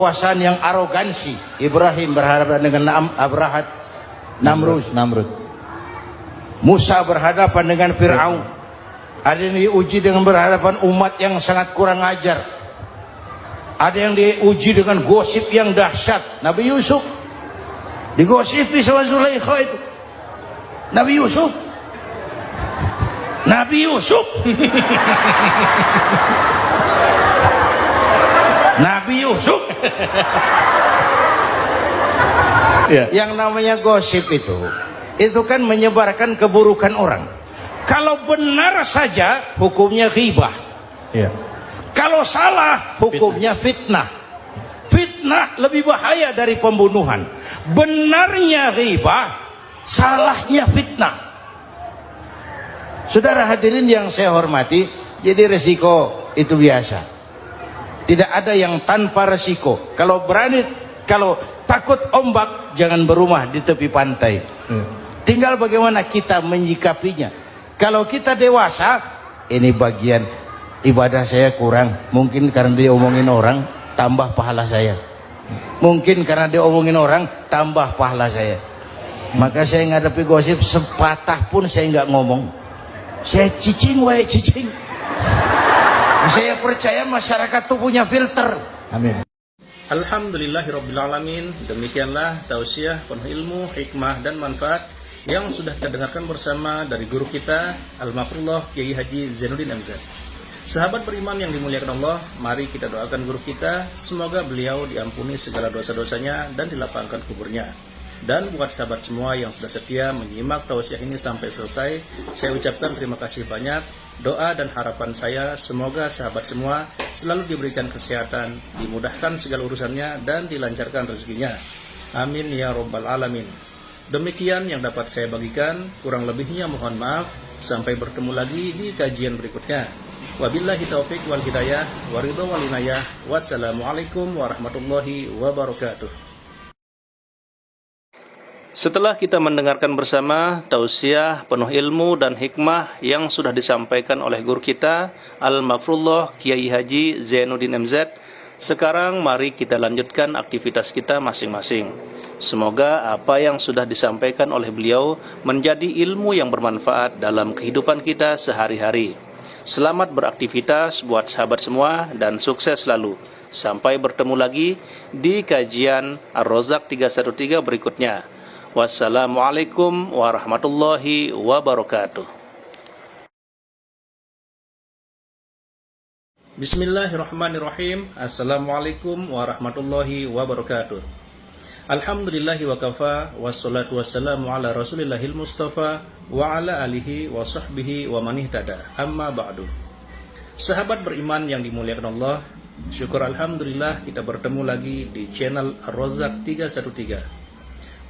kekuasaan yang arogansi. Ibrahim berhadapan dengan Namrud. Musa berhadapan dengan Fir'aun. Ada yang diuji dengan berhadapan umat yang sangat kurang ajar. Ada yang diuji dengan gosip yang dahsyat. Nabi Yusuf digosipi sama Zulaikha itu. Nabi Yusuf Nabi Yusuf ya. Yang namanya gosip itu kan menyebarkan keburukan orang. Kalau benar saja hukumnya ghibah ya. Kalau salah hukumnya fitnah. Fitnah lebih bahaya dari pembunuhan. Benarnya ghibah, salahnya fitnah. Saudara hadirin yang saya hormati, jadi resiko itu biasa. Tidak ada yang tanpa resiko. Kalau takut ombak, jangan berumah di tepi pantai. Tinggal bagaimana kita menyikapinya. Kalau kita dewasa, ini bagian ibadah saya kurang. Mungkin karena dia omongin orang, tambah pahala saya. Mungkin karena dia omongin orang, tambah pahala saya. Maka saya ngadapi gosip sepatah pun saya nggak ngomong. Saya cicing. Saya percaya masyarakat itu punya filter. Amin. Alhamdulillahirrabbilalamin. Demikianlah tausiah penuh ilmu, hikmah dan manfaat yang sudah kita dengarkan bersama dari guru kita Al-Mafrullah Kiai Haji Zainuddin MZ. Sahabat beriman yang dimuliakan Allah, mari kita doakan guru kita, semoga beliau diampuni segala dosa-dosanya dan dilapangkan kuburnya. Dan buat sahabat semua yang sudah setia menyimak tausiah ini sampai selesai, saya ucapkan terima kasih banyak. Doa dan harapan saya semoga sahabat semua selalu diberikan kesehatan, dimudahkan segala urusannya dan dilancarkan rezekinya. Amin ya rabbal alamin. Demikian yang dapat saya bagikan, kurang lebihnya mohon maaf. Sampai bertemu lagi di kajian berikutnya. Wabillahi taufik wal hidayah, waridho wal inayah. Wassalamualaikum warahmatullahi wabarakatuh. Setelah kita mendengarkan bersama tausiah penuh ilmu dan hikmah yang sudah disampaikan oleh guru kita Al-Mafrullah Kiai Haji Zainuddin MZ, sekarang mari kita lanjutkan aktivitas kita masing-masing. Semoga apa yang sudah disampaikan oleh beliau menjadi ilmu yang bermanfaat dalam kehidupan kita sehari-hari. Selamat beraktivitas buat sahabat semua dan sukses selalu. Sampai bertemu lagi di kajian Ar-Razzaq 313 berikutnya. Wassalamualaikum warahmatullahi wabarakatuh. Bismillahirrahmanirrahim. Assalamualaikum warahmatullahi wabarakatuh. Alhamdulillahi wa kafa, wassalatu wassalamu ala rasulillahil mustafa wa ala alihi wa sahbihi wa manihtada. Amma ba'du. Sahabat beriman yang dimuliakan Allah, syukur alhamdulillah kita bertemu lagi di channel Ar-Razzaq 313.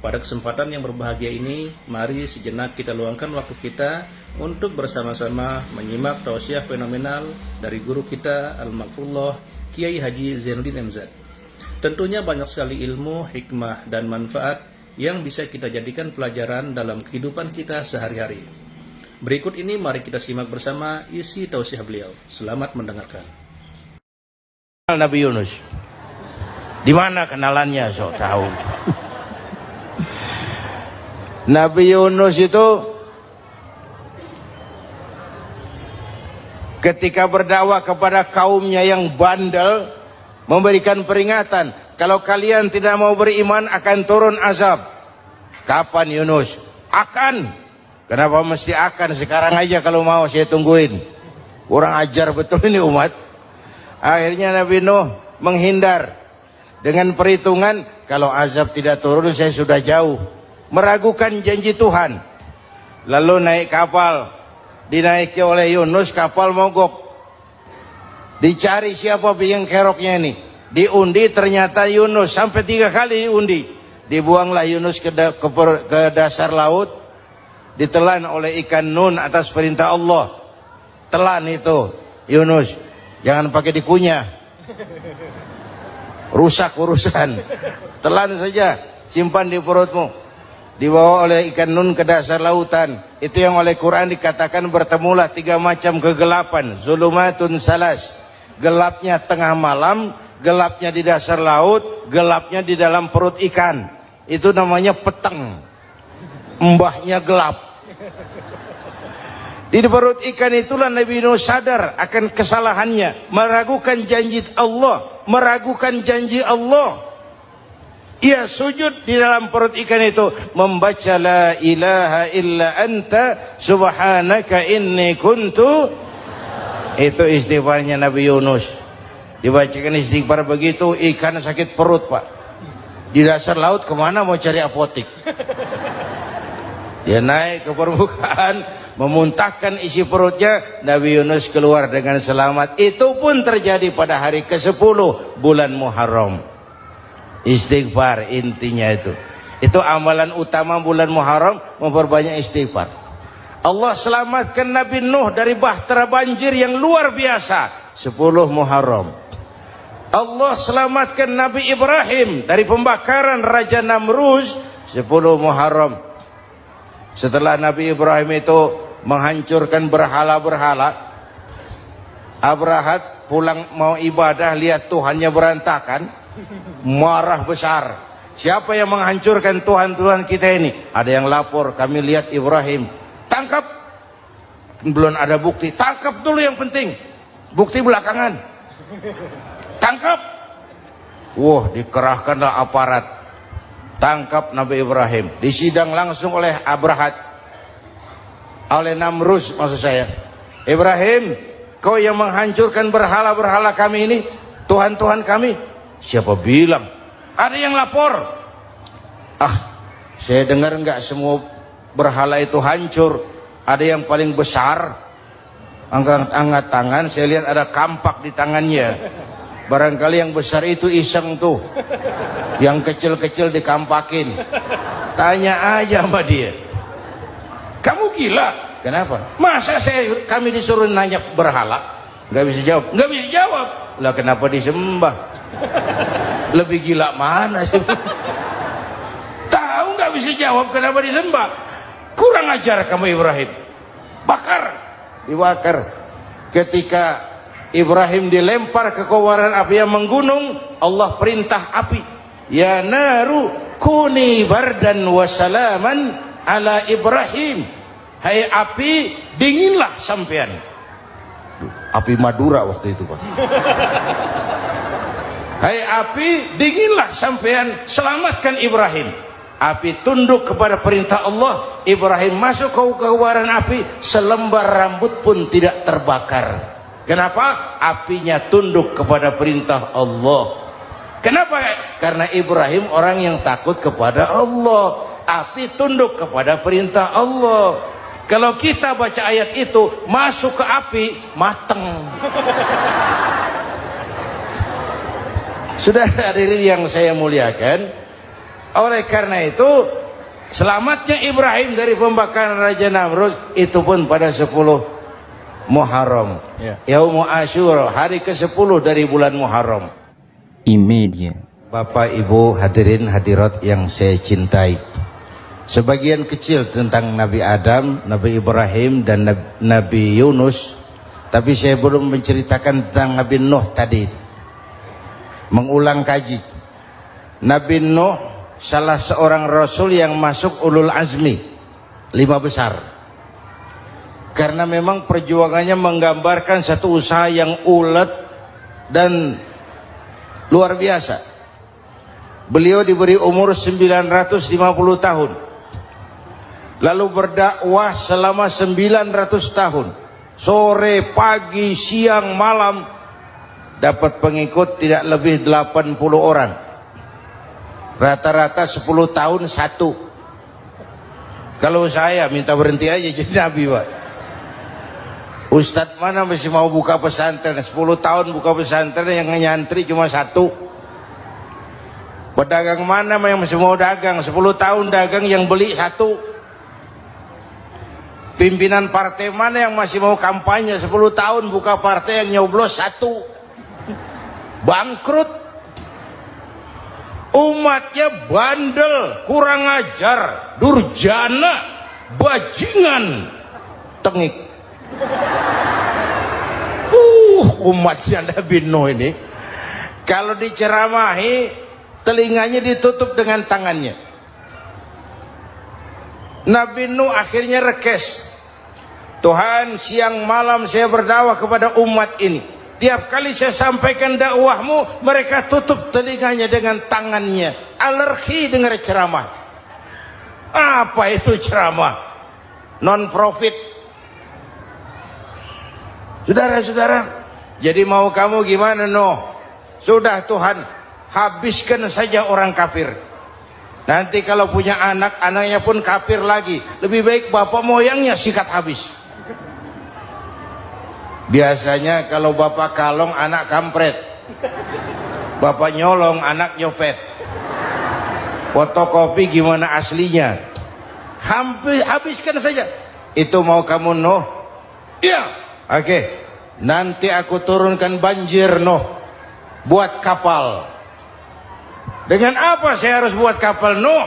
Pada kesempatan yang berbahagia ini, mari sejenak kita luangkan waktu kita untuk bersama-sama menyimak tausiah fenomenal dari guru kita Al-Mafrullah Kiai Haji Zainuddin MZ. Tentunya banyak sekali ilmu, hikmah, dan manfaat yang bisa kita jadikan pelajaran dalam kehidupan kita sehari-hari. Berikut ini mari kita simak bersama isi tausiah beliau. Selamat mendengarkan. Nabi Yunus. Di mana kenalannya? Sok tahu. Nabi Yunus itu ketika berdakwah kepada kaumnya yang bandel, memberikan peringatan, kalau kalian tidak mau beriman akan turun azab. Kapan Yunus? Akan. Kenapa mesti akan? Sekarang aja kalau mau saya tungguin. Kurang ajar betul ini umat. Akhirnya Nabi Nuh menghindar dengan perhitungan, kalau azab tidak turun saya sudah jauh. Meragukan janji Tuhan. Lalu naik kapal, dinaiki oleh Yunus, kapal mogok. Dicari siapa biang keroknya ini. Diundi ternyata Yunus, sampai 3 kali diundi. Dibuanglah Yunus ke dasar laut, ditelan oleh ikan Nun atas perintah Allah. Telan itu Yunus, jangan pakai dikunyah, rusak urusan. Telan saja, simpan di perutmu. Dibawa oleh ikan Nun ke dasar lautan. Itu yang oleh Quran dikatakan bertemulah 3 macam kegelapan. Zulumatun salas, gelapnya tengah malam gelapnya di dasar laut, gelapnya di dalam perut ikan. Itu namanya peteng. Mbahnya gelap. Di perut ikan itulah Nabi Nuh sadar akan kesalahannya, meragukan janji Allah, meragukan janji Allah. Ia sujud di dalam perut ikan itu, membaca la ilaha illa anta subhanaka inni kuntu. Itu istighfarnya Nabi Yunus. Dibacakan istighfar begitu, ikan sakit perut, Pak. Di dasar laut kemana mau cari apotik? Dia naik ke permukaan, memuntahkan isi perutnya. Nabi Yunus keluar dengan selamat. Itu pun terjadi pada hari ke-10 bulan Muharram. Istighfar intinya itu. Itu amalan utama bulan Muharram, memperbanyak istighfar. Allah selamatkan Nabi Nuh dari bahtera banjir yang luar biasa 10 Muharram. Allah selamatkan Nabi Ibrahim dari pembakaran Raja Namrus 10 Muharram. Setelah Nabi Ibrahim itu menghancurkan berhala-berhala, Abrahat pulang mau ibadah, lihat Tuhannya berantakan, marah besar. Siapa yang menghancurkan Tuhan-Tuhan kita ini? Ada yang lapor, kami lihat Ibrahim. Tangkap. Belum ada bukti, tangkap dulu yang penting. Bukti belakangan. Tangkap. Wah, dikerahkanlah aparat. Tangkap Nabi Ibrahim. Disidang langsung oleh Abrahat, oleh Namrus maksud saya. Ibrahim, kau yang menghancurkan berhala-berhala kami ini, Tuhan-Tuhan kami. Siapa bilang? Ada yang lapor. Saya dengar enggak semua berhala itu hancur. Ada yang paling besar, angkat tangan, saya lihat ada kampak di tangannya. Barangkali yang besar itu iseng tuh, yang kecil-kecil dikampakin. Tanya aja sama dia. Kamu gila? Kenapa? Masa kami disuruh nanya berhala? Nggak bisa jawab. Nggak bisa jawab. Lah kenapa disembah? Lebih gila mana sih? Tahu nggak bisa jawab kenapa disembah? Kurang ajar kamu Ibrahim. Bakar, dibakar. Ketika Ibrahim dilempar ke kobaran api yang menggunung, Allah perintah api, ya naru kuni bardan wa salaman ala Ibrahim. Hai api, dinginlah sampean. Api Madura waktu itu, Pak. Hai api, dinginlah sampean, selamatkan Ibrahim. Api tunduk kepada perintah Allah. Ibrahim masuk ke kobaran api, selembar rambut pun tidak terbakar. Kenapa? Apinya tunduk kepada perintah Allah. Kenapa? Karena Ibrahim orang yang takut kepada Allah. Api tunduk kepada perintah Allah. Kalau kita baca ayat itu, masuk ke api, mateng. Sudah hadirin yang saya muliakan, oleh karena itu selamatnya Ibrahim dari pembakaran Raja Namrud itu pun pada 10 Muharram, Yaumul Asyura, hari ke-10 dari bulan Muharram. Imedia. Bapak Ibu hadirin hadirat yang saya cintai, sebagian kecil tentang Nabi Adam, Nabi Ibrahim dan Nabi Yunus, tapi saya belum menceritakan tentang Nabi Nuh tadi. Mengulang kaji. Nabi Nuh salah seorang rasul yang masuk ulul azmi 5 besar. Karena memang perjuangannya menggambarkan satu usaha yang ulet dan luar biasa. Beliau diberi umur 950 tahun. Lalu berdakwah selama 900 tahun. Sore, pagi, siang, malam. Dapat pengikut tidak lebih 80 orang. Rata-rata 10 tahun satu. Kalau saya minta berhenti aja jadi nabi, Pak. Ustadz mana masih mau buka pesantren? 10 tahun buka pesantren, yang nyantri cuma 1. Pedagang mana yang masih mau dagang? 10 tahun dagang, yang beli 1. Pimpinan partai mana yang masih mau kampanye? 10 tahun buka partai, yang nyoblos 1. Bangkrut. Umatnya bandel, kurang ajar, durjana, bajingan, tengik. Umatnya Nabi Nuh ini Kalau diceramahi, telinganya ditutup dengan tangannya. Nabi Nuh akhirnya rekes. Tuhan, siang malam saya berdakwah kepada umat ini. Tiap kali saya sampaikan dakwahmu, mereka tutup telinganya dengan tangannya. Alergi dengar ceramah. Apa itu ceramah? Non-profit. Saudara-saudara, jadi mau kamu gimana, Nuh? Sudah Tuhan, habiskan saja orang kafir. Nanti kalau punya anak, anaknya pun kafir lagi. Lebih baik bapak moyangnya sikat habis. Biasanya kalau bapak kalong, anak kampret. Bapak nyolong, anak nyopet. Fotokopi gimana aslinya? Habiskan saja. Itu mau kamu, Nuh? Iya. Oke. Nanti aku turunkan banjir, Nuh. Buat kapal. Dengan apa saya harus buat kapal, Nuh?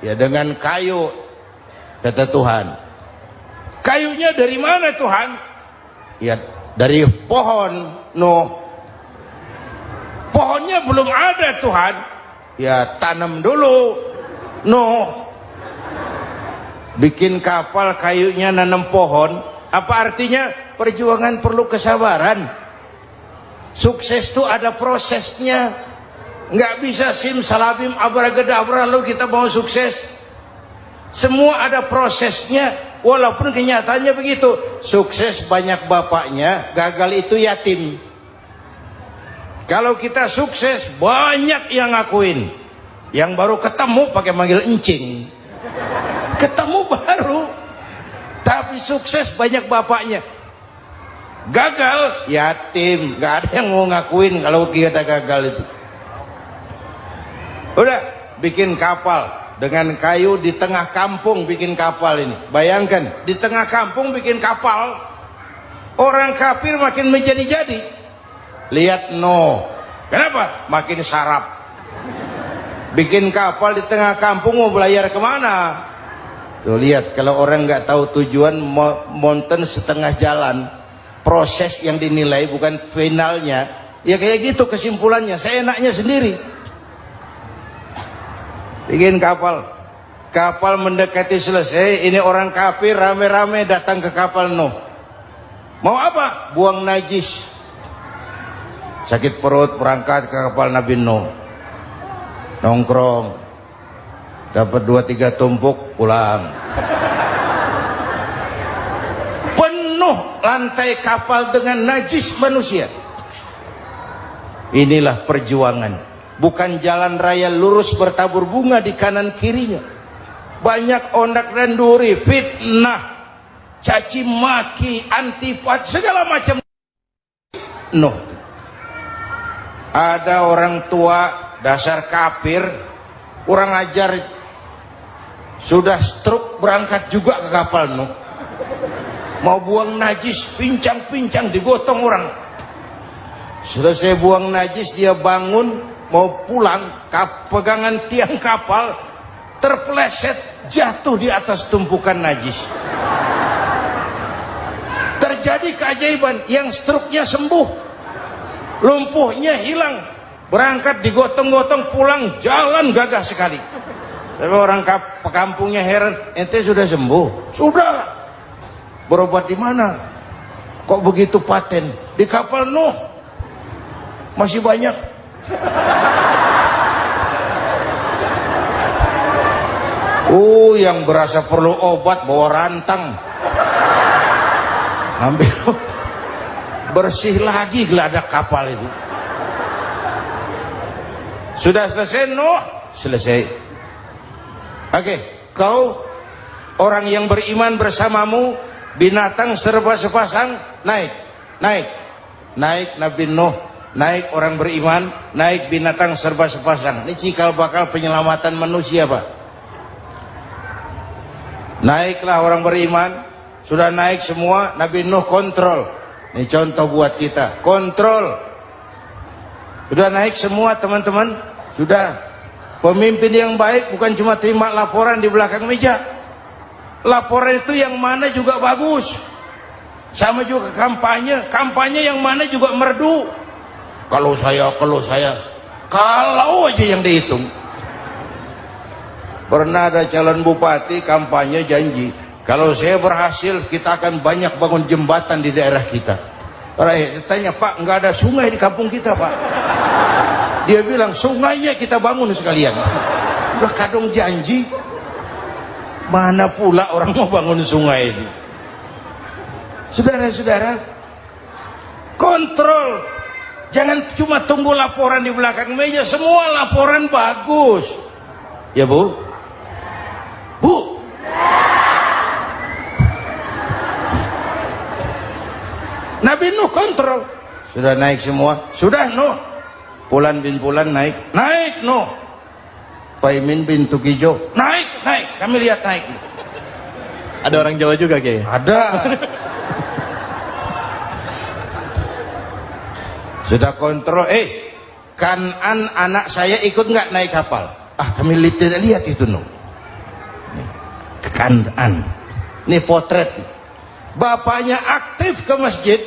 Ya dengan kayu, kata Tuhan. Kayunya dari mana, Tuhan? Ya dari pohon, Nuh. Pohonnya belum ada, Tuhan. Ya tanam dulu, Nuh. Bikin kapal, kayunya nanam pohon. Apa artinya? Perjuangan perlu kesabaran. Sukses itu ada prosesnya. Nggak bisa simsalabim abracadabra lalu kita mau sukses. Semua ada prosesnya. Walaupun kenyataannya begitu. Sukses banyak bapaknya, gagal itu yatim. Kalau kita sukses banyak yang ngakuin. Yang baru ketemu pakai manggil encing. Ketemu baru. Tapi sukses banyak bapaknya. Gagal yatim, nggak ada yang mau ngakuin kalau kita gagal itu. Udah bikin kapal dengan kayu di tengah kampung, bikin kapal ini. Bayangkan di tengah kampung bikin kapal, orang kafir makin menjadi-jadi. Lihat Nuh, kenapa? Makin sarap. Bikin kapal di tengah kampung, mau belayar kemana? Tuh lihat, kalau orang nggak tahu tujuan, mountain setengah jalan. Proses yang dinilai bukan finalnya. Ya kayak gitu kesimpulannya. Saya enaknya sendiri. Bikin kapal. Kapal mendekati selesai. Ini orang kafir rame-rame datang ke kapal Nuh. Mau apa? Buang najis. Sakit perut berangkat ke kapal Nabi Nuh. Nongkrong. Dapat 2-3 tumpuk pulang. Lantai kapal dengan najis manusia. Inilah perjuangan. Bukan jalan raya lurus bertabur bunga di kanan kirinya. Banyak ondak dan duri, fitnah, caci maki, antipat, segala macam. Nuh. Ada orang tua dasar kafir, kurang ajar, sudah stroke berangkat juga ke kapal Nuh. Mau buang najis, pincang-pincang digotong orang. Selesai buang najis, dia bangun mau pulang, pegangan tiang kapal terpeleset, jatuh di atas tumpukan najis. Terjadi keajaiban, yang struknya sembuh, lumpuhnya hilang, berangkat digotong-gotong pulang, jalan gagah sekali. Tapi orang kampungnya heran, ente sudah sembuh? Sudah. Berobat di mana? Kok begitu paten? Di kapal Nuh. Masih banyak. Yang berasa perlu obat bawa rantang. Ambil bersih lagi geladak kapal itu. Sudah selesai Nuh? Selesai. Oke, kau orang yang beriman bersamamu, binatang serba sepasang, naik Nabi Nuh, naik orang beriman, naik binatang serba sepasang. Ini cikal bakal penyelamatan manusia, Pak. Naiklah orang beriman, sudah naik semua, Nabi Nuh kontrol. Ini contoh buat kita, kontrol. Sudah naik semua teman-teman, sudah. Pemimpin yang baik bukan cuma terima laporan di belakang meja. Laporan itu yang mana juga bagus. Sama juga kampanye yang mana juga merdu. Kalau saya. Kalau aja yang dihitung. Pernah ada calon bupati kampanye janji, kalau saya berhasil kita akan banyak bangun jembatan di daerah kita. Rakyat tanya, Pak, nggak ada sungai di kampung kita, Pak. Dia bilang, sungainya kita bangun sekalian. Udah kadung janji, mana pula orang mau bangun sungai ini. Saudara-saudara, kontrol. Jangan cuma tunggu laporan di belakang meja, semua laporan bagus. Ya Bu? Bu? Nabi Nuh kontrol. Sudah naik semua? Sudah Nuh. Pulan bin Pulan naik. Naik Nuh. Paimin bin Tukijo. Naik. Kami lihat naik. Ada orang Jawa juga Kiai? Ada. Sudah kontrol. Kanan anak saya ikut nggak naik kapal? Kami tidak lihat itu Nuh. Kanan. Ini potret. Bapaknya aktif ke masjid,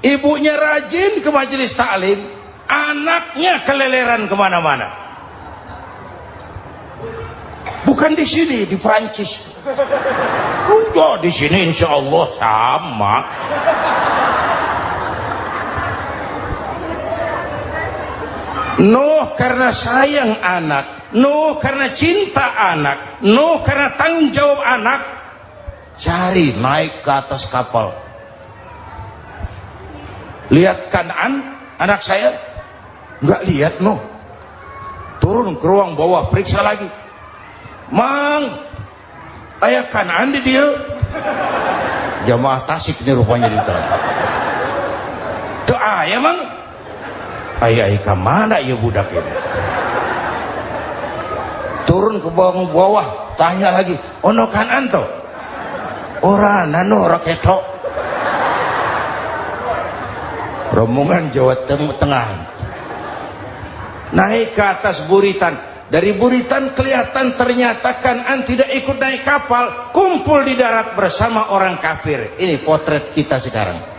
ibunya rajin ke majelis taklim, anaknya keleleran kemana-mana. Bukan di sini, di Prancis. Di sini insya Allah sama. Nuh karena sayang anak, Nuh karena cinta anak, Nuh karena tanggung jawab anak, cari naik ke atas kapal. Lihat Kan'an, anak saya, nggak lihat Nuh. Turun ke ruang bawah, periksa lagi. Mang, ayah Kan'an di dia. Jamaah Tasik ini rupanya ditanya. Tuh ayah Mang. Ayah ke mana ya budak ini? Turun ke bawah, tanya lagi. Ono Kan'an toh? Ora nano raketok. Rombongan Jawa Tengah naik ke atas buritan. Dari buritan kelihatan ternyata Kan'an tidak ikut naik kapal, kumpul di darat bersama orang kafir. Ini potret kita sekarang.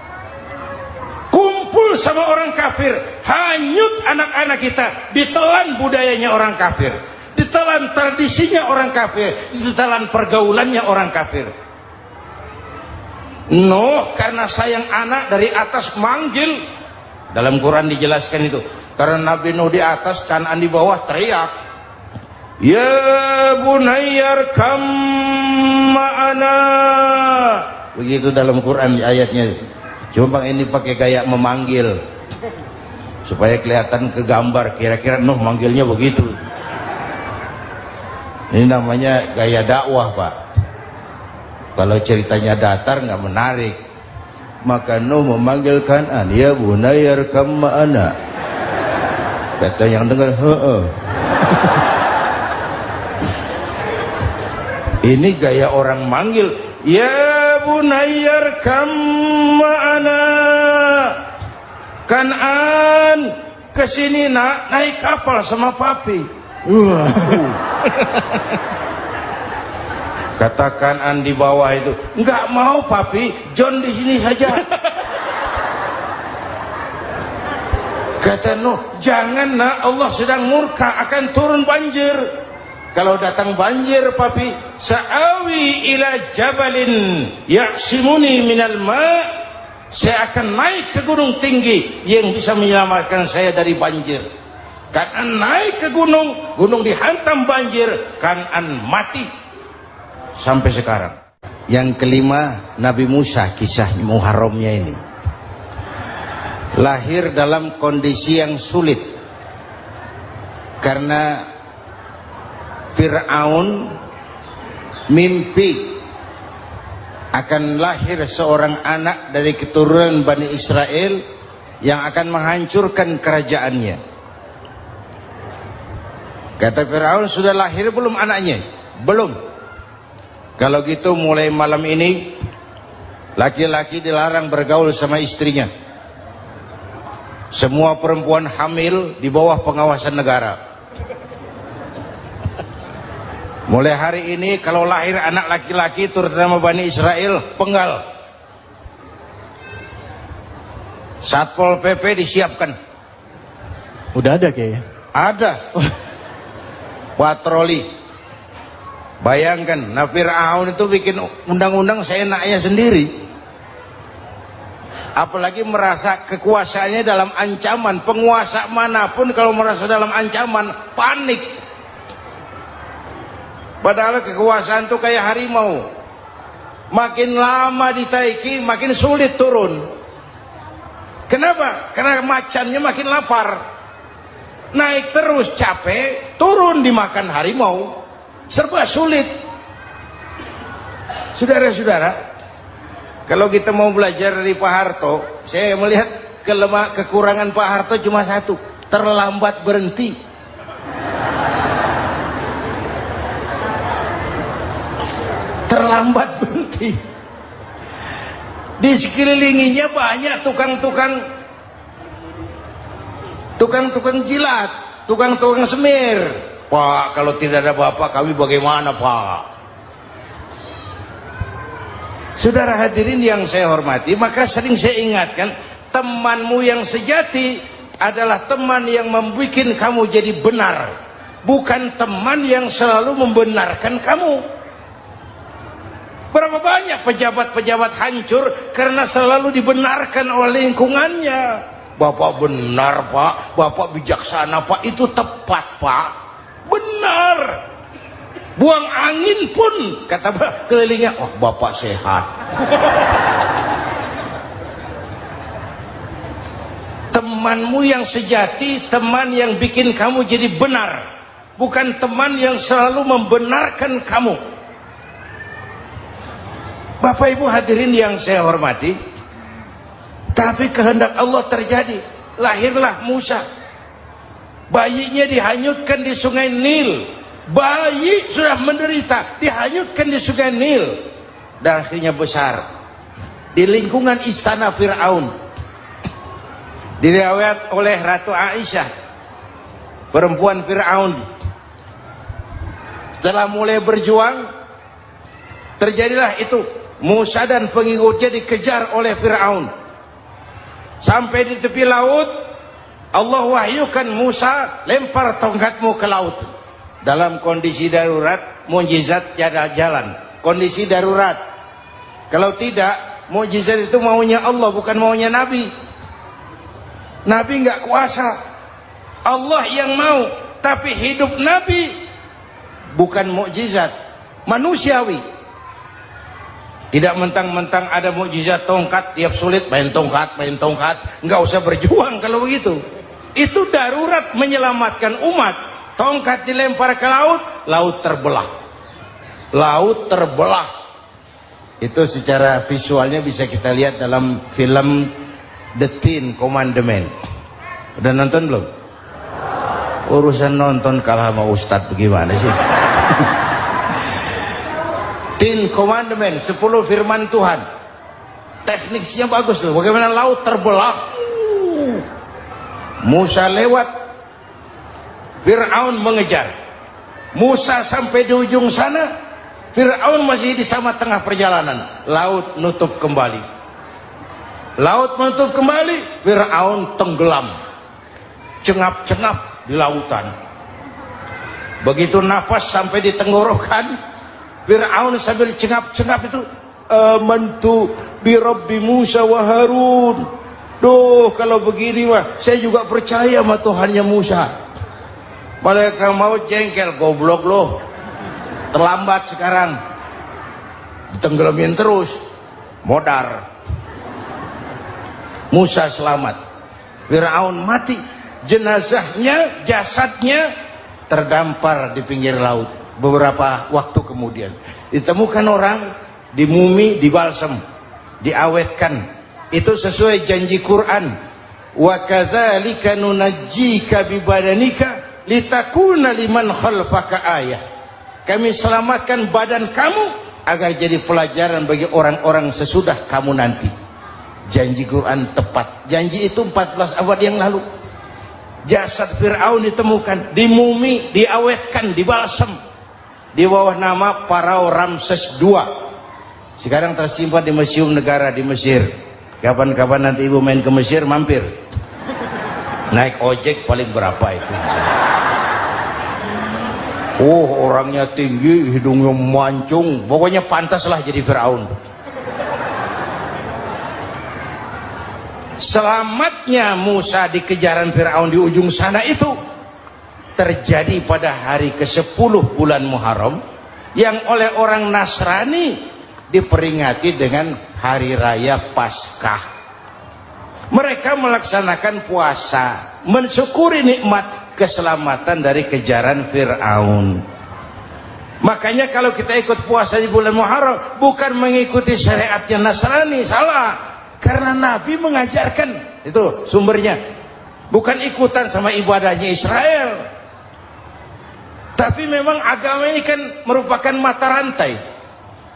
Kumpul sama orang kafir, hanyut anak-anak kita, ditelan budayanya orang kafir, ditelan tradisinya orang kafir, ditelan pergaulannya orang kafir. Nuh karena sayang anak dari atas manggil. Dalam Quran dijelaskan itu. Karena Nabi Nuh di atas, Kan'an di bawah, teriak, ya bunayyar kam ma'ana. Begitu dalam Quran ayatnya. Cuma ini pakai gaya memanggil supaya kelihatan kegambar, kira-kira Nuh manggilnya begitu. Ini namanya gaya dakwah, Pak. Kalau ceritanya datar nggak menarik. Maka Nuh memanggil Kan'an, ya bunayyar kam ma'ana. Kata yang dengar, Ini gaya orang manggil, ya bunayyar kam ma'ana. Kan'an, kesini nak, naik kapal sama papi. Kata Kan'an di bawah itu, enggak mau papi, John di sini saja. Kata Nuh, jangan nak, Allah sedang murka, akan turun banjir. Kalau datang banjir papi, sa'awi ila jabalin ya'simuni minal ma', saya akan naik ke gunung tinggi yang bisa menyelamatkan saya dari banjir. Kan'an naik ke gunung, gunung dihantam banjir, Kan'an mati. Sampai sekarang. Yang kelima, Nabi Musa, kisah Muharramnya ini. Lahir dalam kondisi yang sulit. Karena Fir'aun mimpi akan lahir seorang anak dari keturunan Bani Israel yang akan menghancurkan kerajaannya. Kata Fir'aun, sudah lahir belum anaknya? Belum. Kalau gitu mulai malam ini laki-laki dilarang bergaul sama istrinya. Semua perempuan hamil di bawah pengawasan negara. Mulai hari ini kalau lahir anak laki-laki terutama Bani Israel, penggal. Satpol PP disiapkan. Udah ada Kiai. Ada. Patroli. Bayangkan, nah Fir'aun itu bikin undang-undang seenaknya sendiri. Apalagi merasa kekuasaannya dalam ancaman. Penguasa manapun kalau merasa dalam ancaman, panik. Padahal kekuasaan itu kayak harimau. Makin lama ditaiki, makin sulit turun. Kenapa? Karena macannya makin lapar. Naik terus capek, turun dimakan harimau. Serba sulit. Saudara-saudara, kalau kita mau belajar dari Pak Harto, saya melihat kekurangan Pak Harto cuma satu, terlambat berhenti. Terlambat berhenti. Di sekelilinginya banyak tukang jilat, tukang semir. Pak, kalau tidak ada Bapak kami bagaimana, Pak? Saudara hadirin yang saya hormati, maka sering saya ingatkan, temanmu yang sejati adalah teman yang membuat kamu jadi benar, bukan teman yang selalu membenarkan kamu. Berapa banyak pejabat-pejabat hancur karena selalu dibenarkan oleh lingkungannya. Bapak benar, Pak. Bapak bijaksana, Pak. Itu tepat, Pak. Benar. Buang angin pun kata kelilingnya, oh Bapak sehat. Temanmu yang sejati, teman yang bikin kamu jadi benar, bukan teman yang selalu membenarkan kamu. Bapak Ibu hadirin yang saya hormati, tapi kehendak Allah terjadi. Lahirlah Musa. Bayinya dihanyutkan di sungai Nil. Bayi sudah menderita, dihanyutkan di sungai Nil. Dan akhirnya besar di lingkungan istana Fir'aun. Diriwayat oleh Ratu Aisyah, perempuan Fir'aun, setelah mulai berjuang, terjadilah itu. Musa dan pengikutnya dikejar oleh Fir'aun. Sampai di tepi laut, Allah wahyukan Musa, lempar tongkatmu ke laut. Dalam kondisi darurat, mukjizat tiada jalan. Kondisi darurat. Kalau tidak, mukjizat itu maunya Allah, bukan maunya Nabi. Nabi nggak kuasa. Allah yang mau. Tapi hidup Nabi bukan mukjizat, manusiawi. Tidak mentang-mentang ada mukjizat tongkat, tiap sulit main tongkat. Nggak usah berjuang kalau begitu. Itu darurat menyelamatkan umat. Tongkat dilempar ke laut, laut terbelah. Laut terbelah. Itu secara visualnya bisa kita lihat dalam film The Ten Commandments. Udah nonton belum? Urusan nonton kalah sama Ustadz bagaimana sih? Ten Commandments, 10 firman Tuhan. Tekniknya bagus loh. Bagaimana laut terbelah. Musa lewat, Fir'aun mengejar. Musa sampai di ujung sana, Fir'aun masih di sama tengah perjalanan. Laut nutup kembali. Laut menutup kembali, Fir'aun tenggelam. Cengap-cengap di lautan. Begitu nafas sampai di tenggorokan, Fir'aun sambil cengap-cengap itu, amantu bi Rabbi Musa wa Harun. Duh, kalau begini mah saya juga percaya sama Tuhannya Musa. Malaikat maut jengkel, goblok loh. Terlambat sekarang. Ditenggelamin terus. Modar. Musa selamat. Fir'aun mati. Jenazahnya, jasadnya terdampar di pinggir laut. Beberapa waktu kemudian ditemukan orang, dimumi, dibalsem, diawetkan. Itu sesuai janji Quran. Wa kadzalika nunajjika bi badanika litakuna liman khalfaka ayah. Kami selamatkan badan kamu agar jadi pelajaran bagi orang-orang sesudah kamu nanti. Janji Quran tepat. Janji itu 14 abad yang lalu. Jasad Fir'aun ditemukan, dimumi, diawetkan, dibalsem di bawah nama Farao Ramses II. Sekarang tersimpan di Museum Negara di Mesir. Kapan-kapan nanti ibu main ke Mesir, mampir. Naik ojek paling berapa itu? Oh, orangnya tinggi, hidungnya mancung, pokoknya pantaslah jadi Firaun. Selamatnya Musa di kejaran Firaun di ujung sana itu terjadi pada hari ke-10 bulan Muharram, yang oleh orang Nasrani diperingati dengan hari raya Paskah. Mereka melaksanakan puasa, mensyukuri nikmat keselamatan dari kejaran Fir'aun. Makanya kalau kita ikut puasa di bulan Muharram bukan mengikuti syariatnya Nasrani, salah. Karena Nabi mengajarkan, itu sumbernya. Bukan ikutan sama ibadahnya Israel. Tapi memang agama ini kan merupakan mata rantai.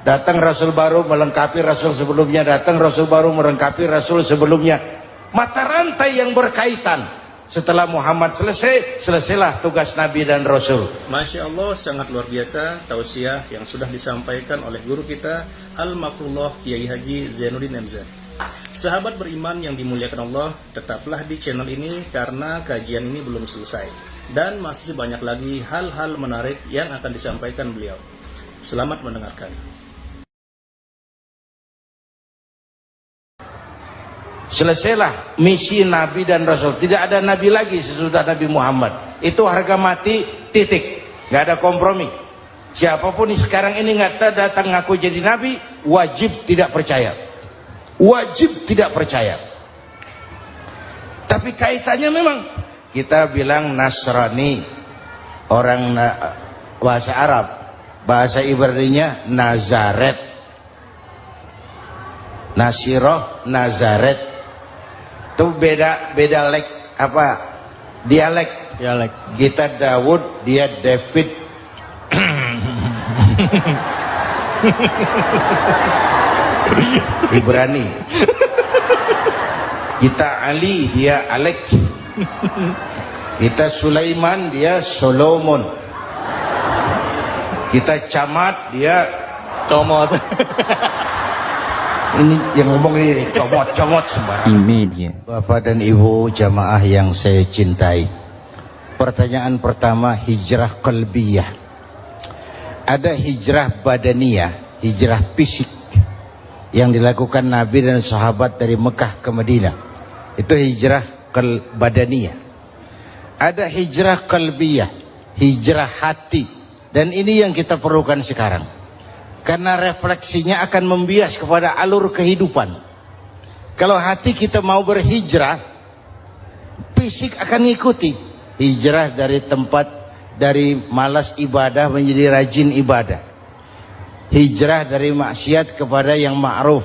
Datang Rasul baru melengkapi Rasul sebelumnya, datang Rasul baru melengkapi Rasul sebelumnya. Mata rantai yang berkaitan. Setelah Muhammad selesai, selesailah tugas Nabi dan Rasul. Masya Allah, sangat luar biasa tausiah yang sudah disampaikan oleh guru kita Al-Mafrullah Kiai Haji Zainuddin MZ. Sahabat beriman yang dimuliakan Allah, tetaplah di channel ini karena kajian ini belum selesai dan masih banyak lagi hal-hal menarik yang akan disampaikan beliau. Selamat mendengarkan. Selesailah misi Nabi dan Rasul. Tidak ada Nabi lagi sesudah Nabi Muhammad. Itu harga mati, titik. Gak ada kompromi. Siapapun sekarang ini nggak datang ngaku jadi Nabi, wajib tidak percaya. Wajib tidak percaya. Tapi kaitannya memang kita bilang Nasrani, orang bahasa Arab, bahasa Ibraninya Nazaret, Nasiroh, Nazaret. Itu beda dialek. Kita Daud, dia David. Ibrani. Kita Ali, dia Alek. Kita Sulaiman, dia Solomon. Kita Camat, dia Comot. Ini yang ngomong ini comot sembarang. Imedia. Bapak dan Ibu jamaah yang saya cintai, pertanyaan pertama, hijrah qalbiyah. Ada hijrah badaniyah, hijrah fisik yang dilakukan Nabi dan sahabat dari Mekah ke Madinah. Itu hijrah badaniyah. Ada hijrah qalbiyah, hijrah hati. Dan ini yang kita perlukan sekarang. Karena refleksinya akan membias kepada alur kehidupan. Kalau hati kita mau berhijrah, fisik akan ngikuti. Hijrah dari tempat, dari malas ibadah menjadi rajin ibadah. Hijrah dari maksiat kepada yang ma'ruf,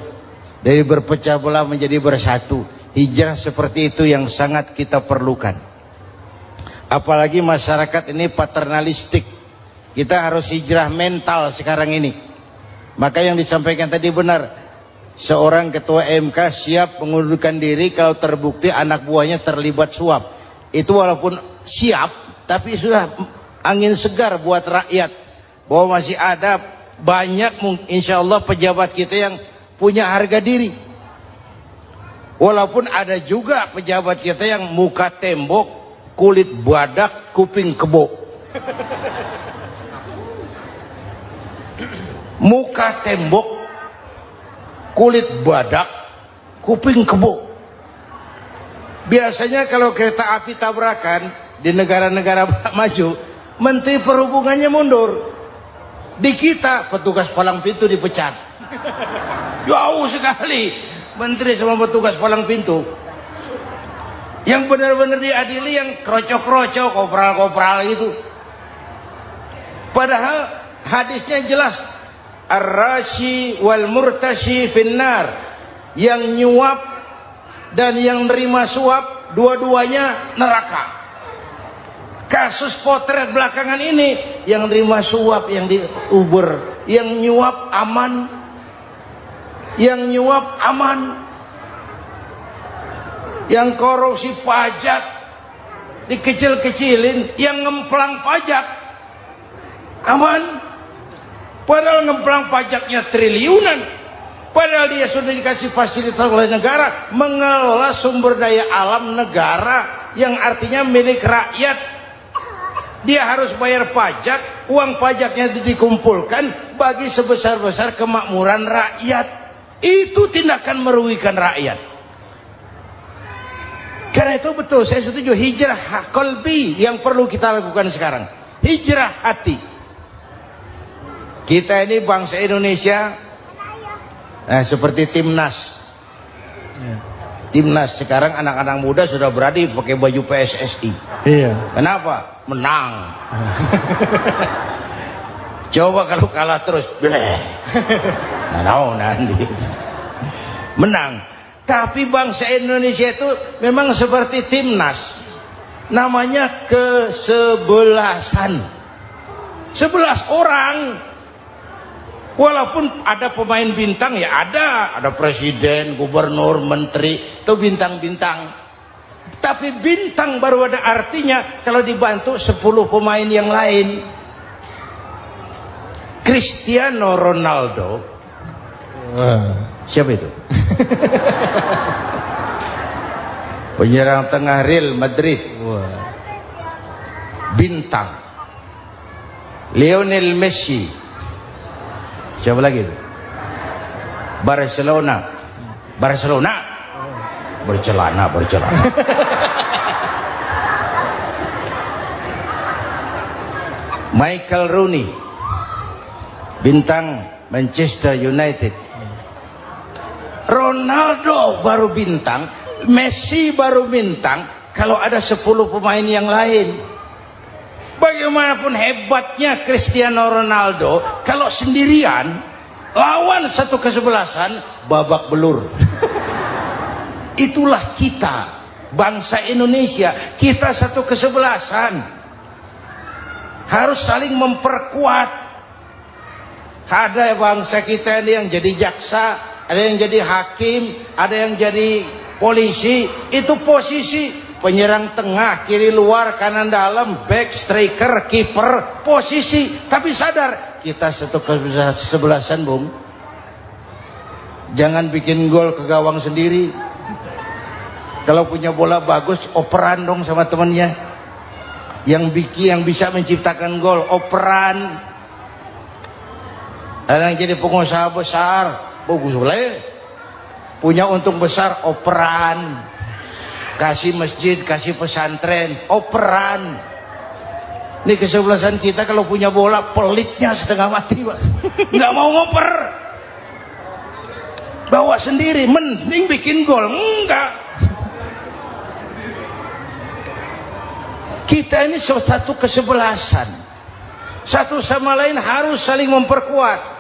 dari berpecah belah menjadi bersatu. Hijrah seperti itu yang sangat kita perlukan. Apalagi masyarakat ini paternalistik. Kita harus hijrah mental sekarang ini. Maka yang disampaikan tadi benar. Seorang ketua MK siap mengundurkan diri kalau terbukti anak buahnya terlibat suap. Itu walaupun siap, tapi sudah angin segar buat rakyat. Bahwa masih ada banyak insya Allah pejabat kita yang punya harga diri. Walaupun ada juga pejabat kita yang muka tembok, kulit badak, kuping kebo. Muka tembok, kulit badak, kuping kebo. Biasanya kalau kereta api tabrakan di negara-negara maju, Menteri Perhubungannya mundur. Di kita petugas palang pintu dipecat. Jauh sekali menteri sama petugas palang pintu. Yang benar-benar diadili yang krocok-krocok, kopral-kopral itu. Padahal hadisnya jelas, ar-rashi wal murtashi finnar. Yang nyuap dan yang nerima suap dua-duanya neraka. Kasus potret belakangan ini, yang nerima suap, yang diuber, yang nyuap aman, yang nyuap aman, yang korupsi pajak dikecil-kecilin, yang ngemplang pajak aman. Padahal ngemplang pajaknya triliunan. Padahal dia sudah dikasih fasilitas oleh negara mengelola sumber daya alam negara. yang artinya milik rakyat. Dia harus bayar pajak, uang pajaknya dikumpulkan bagi sebesar-besar kemakmuran rakyat. Itu tindakan merugikan rakyat. Karena itu betul, saya setuju, hijrah qalbi yang perlu kita lakukan sekarang. Hijrah hati. Kita ini bangsa Indonesia, seperti timnas. Timnas sekarang anak-anak muda sudah berani pakai baju PSSI. Iya. Kenapa? Menang. Coba kalau kalah terus, nanti menang. Tapi bangsa Indonesia itu memang seperti timnas, namanya kesebelasan. 11 orang. Walaupun ada pemain bintang, ya ada presiden, gubernur, menteri, itu bintang-bintang. Tapi bintang baru ada artinya kalau dibantu 10 pemain yang lain. Cristiano Ronaldo, siapa itu? Penyerang tengah Real Madrid, bintang. Lionel Messi, siapa lagi? Barcelona, bercelana. Michael Rooney, bintang Manchester United. Ronaldo baru bintang, Messi baru bintang kalau ada 10 pemain yang lain. Bagaimanapun hebatnya Cristiano Ronaldo, kalau sendirian lawan satu kesebelasan, babak belur. Itulah kita, bangsa Indonesia. Kita satu kesebelasan, harus saling memperkuat. Ada bangsa kita ini yang jadi jaksa, ada yang jadi hakim, ada yang jadi polisi. Itu posisi penyerang tengah, kiri luar, kanan dalam, back, striker, kiper, posisi. Tapi sadar kita satu kesebelasan, Bung. Jangan bikin gol ke gawang sendiri. Kalau punya bola bagus, operan dong sama temannya. Yang bisa menciptakan gol, operan. Ada yang jadi pengusaha besar, bagus boleh. Punya untung besar, operan. Kasih masjid, kasih pesantren, operan. Ini kesebelasan kita kalau punya bola, pelitnya setengah mati, Pak. Nggak mau ngoper. Bawa sendiri, mending bikin gol. Enggak. Kita ini satu kesebelasan, satu sama lain harus saling memperkuat.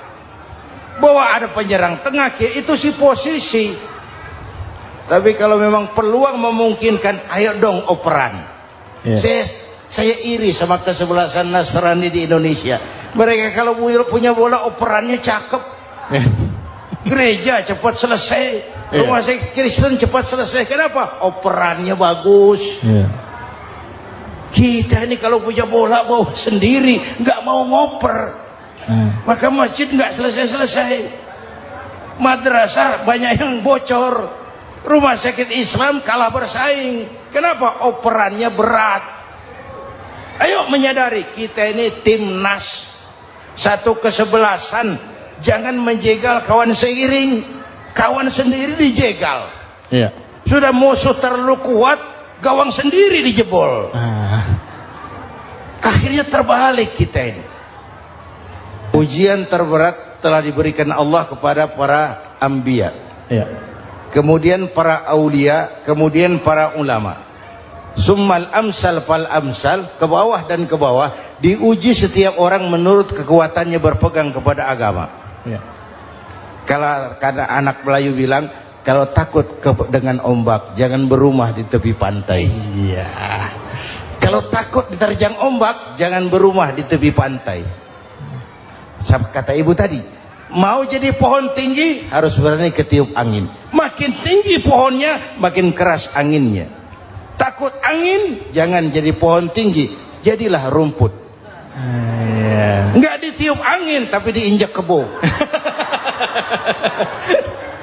Bahwa ada penyerang tengah, itu si posisi. Tapi kalau memang peluang memungkinkan, ayo dong operan. Saya iri sama kesebelasan Nasrani di Indonesia. Mereka kalau punya bola, operannya cakep. Gereja cepat selesai, rumah sakit Kristen cepat selesai. Kenapa? Operannya bagus. Kita ini kalau punya bola bawa sendiri, nggak mau ngoper, maka masjid nggak selesai-selesai, madrasah banyak yang bocor, rumah sakit Islam kalah bersaing. Kenapa? Operannya berat. Ayo menyadari kita ini timnas, satu kesebelasan. Jangan menjegal kawan seiring, kawan sendiri dijegal. Sudah musuh terlalu kuat, gawang sendiri dijebol. Akhirnya terbalik kita ini. Ujian terberat telah diberikan Allah kepada para anbiya, kemudian para aulia, kemudian para ulama. Summal amsal fal amsal, ke bawah dan ke bawah, diuji setiap orang menurut kekuatannya berpegang kepada agama. Kalau karena anak Melayu bilang, kalau takut dengan ombak, jangan berumah di tepi pantai. Kalau takut diterjang ombak, jangan berumah di tepi pantai. Kata ibu tadi, mau jadi pohon tinggi, harus berani ketiup angin. Makin tinggi pohonnya, makin keras anginnya. Takut angin, jangan jadi pohon tinggi, jadilah rumput. Nggak ditiup angin, tapi diinjak kebo.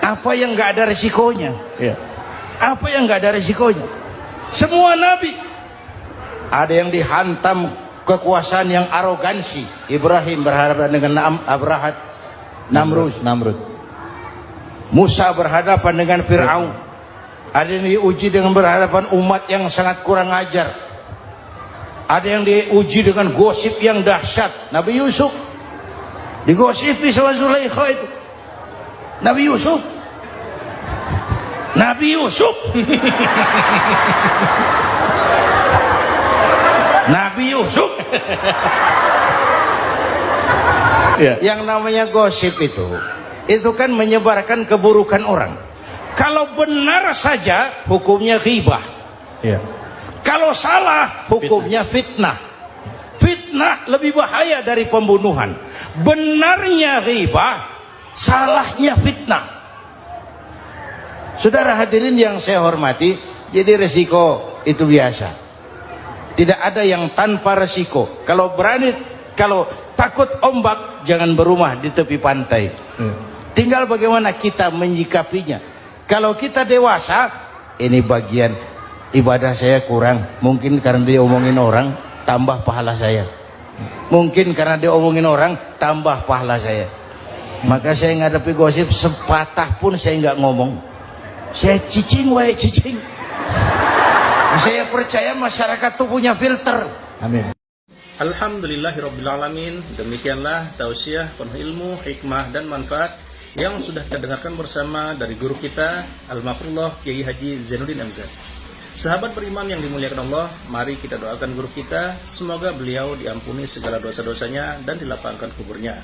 Apa yang nggak ada resikonya? Apa yang nggak ada resikonya? Semua nabi. Ada yang dihantam kekuasaan yang arogansi. Ibrahim berhadapan dengan Namrud. Musa berhadapan dengan Fir'aun. Ada yang diuji dengan berhadapan umat yang sangat kurang ajar. Ada yang diuji dengan gosip yang dahsyat. Nabi Yusuf digosipi sama Zulaikha itu. Nabi Yusuf Nabi Yusuf. Yang namanya gosip itu kan menyebarkan keburukan orang. Kalau benar saja hukumnya ghibah. Kalau salah hukumnya fitnah. Fitnah lebih bahaya dari pembunuhan. Benarnya ghibah, salahnya fitnah. Saudara hadirin yang saya hormati, jadi resiko itu biasa. Tidak ada yang tanpa resiko. Kalau takut ombak, jangan berumah di tepi pantai. Tinggal bagaimana kita menyikapinya. Kalau kita dewasa, ini bagian ibadah saya kurang. Mungkin karena dia omongin orang, tambah pahala saya. Mungkin karena dia omongin orang, tambah pahala saya. Maka saya ngadapi gosip sepatah pun saya nggak ngomong. Saya cicing. Saya percaya masyarakat itu punya filter. Amin. Alhamdulillahirrabbilalamin. Demikianlah tausiah penuh ilmu, hikmah dan manfaat yang sudah kita dengarkan bersama dari guru kita Al-Mafrullah Kiai Haji Zainuddin MZ. Sahabat beriman yang dimuliakan Allah, mari kita doakan guru kita, semoga beliau diampuni segala dosa-dosanya dan dilapangkan kuburnya.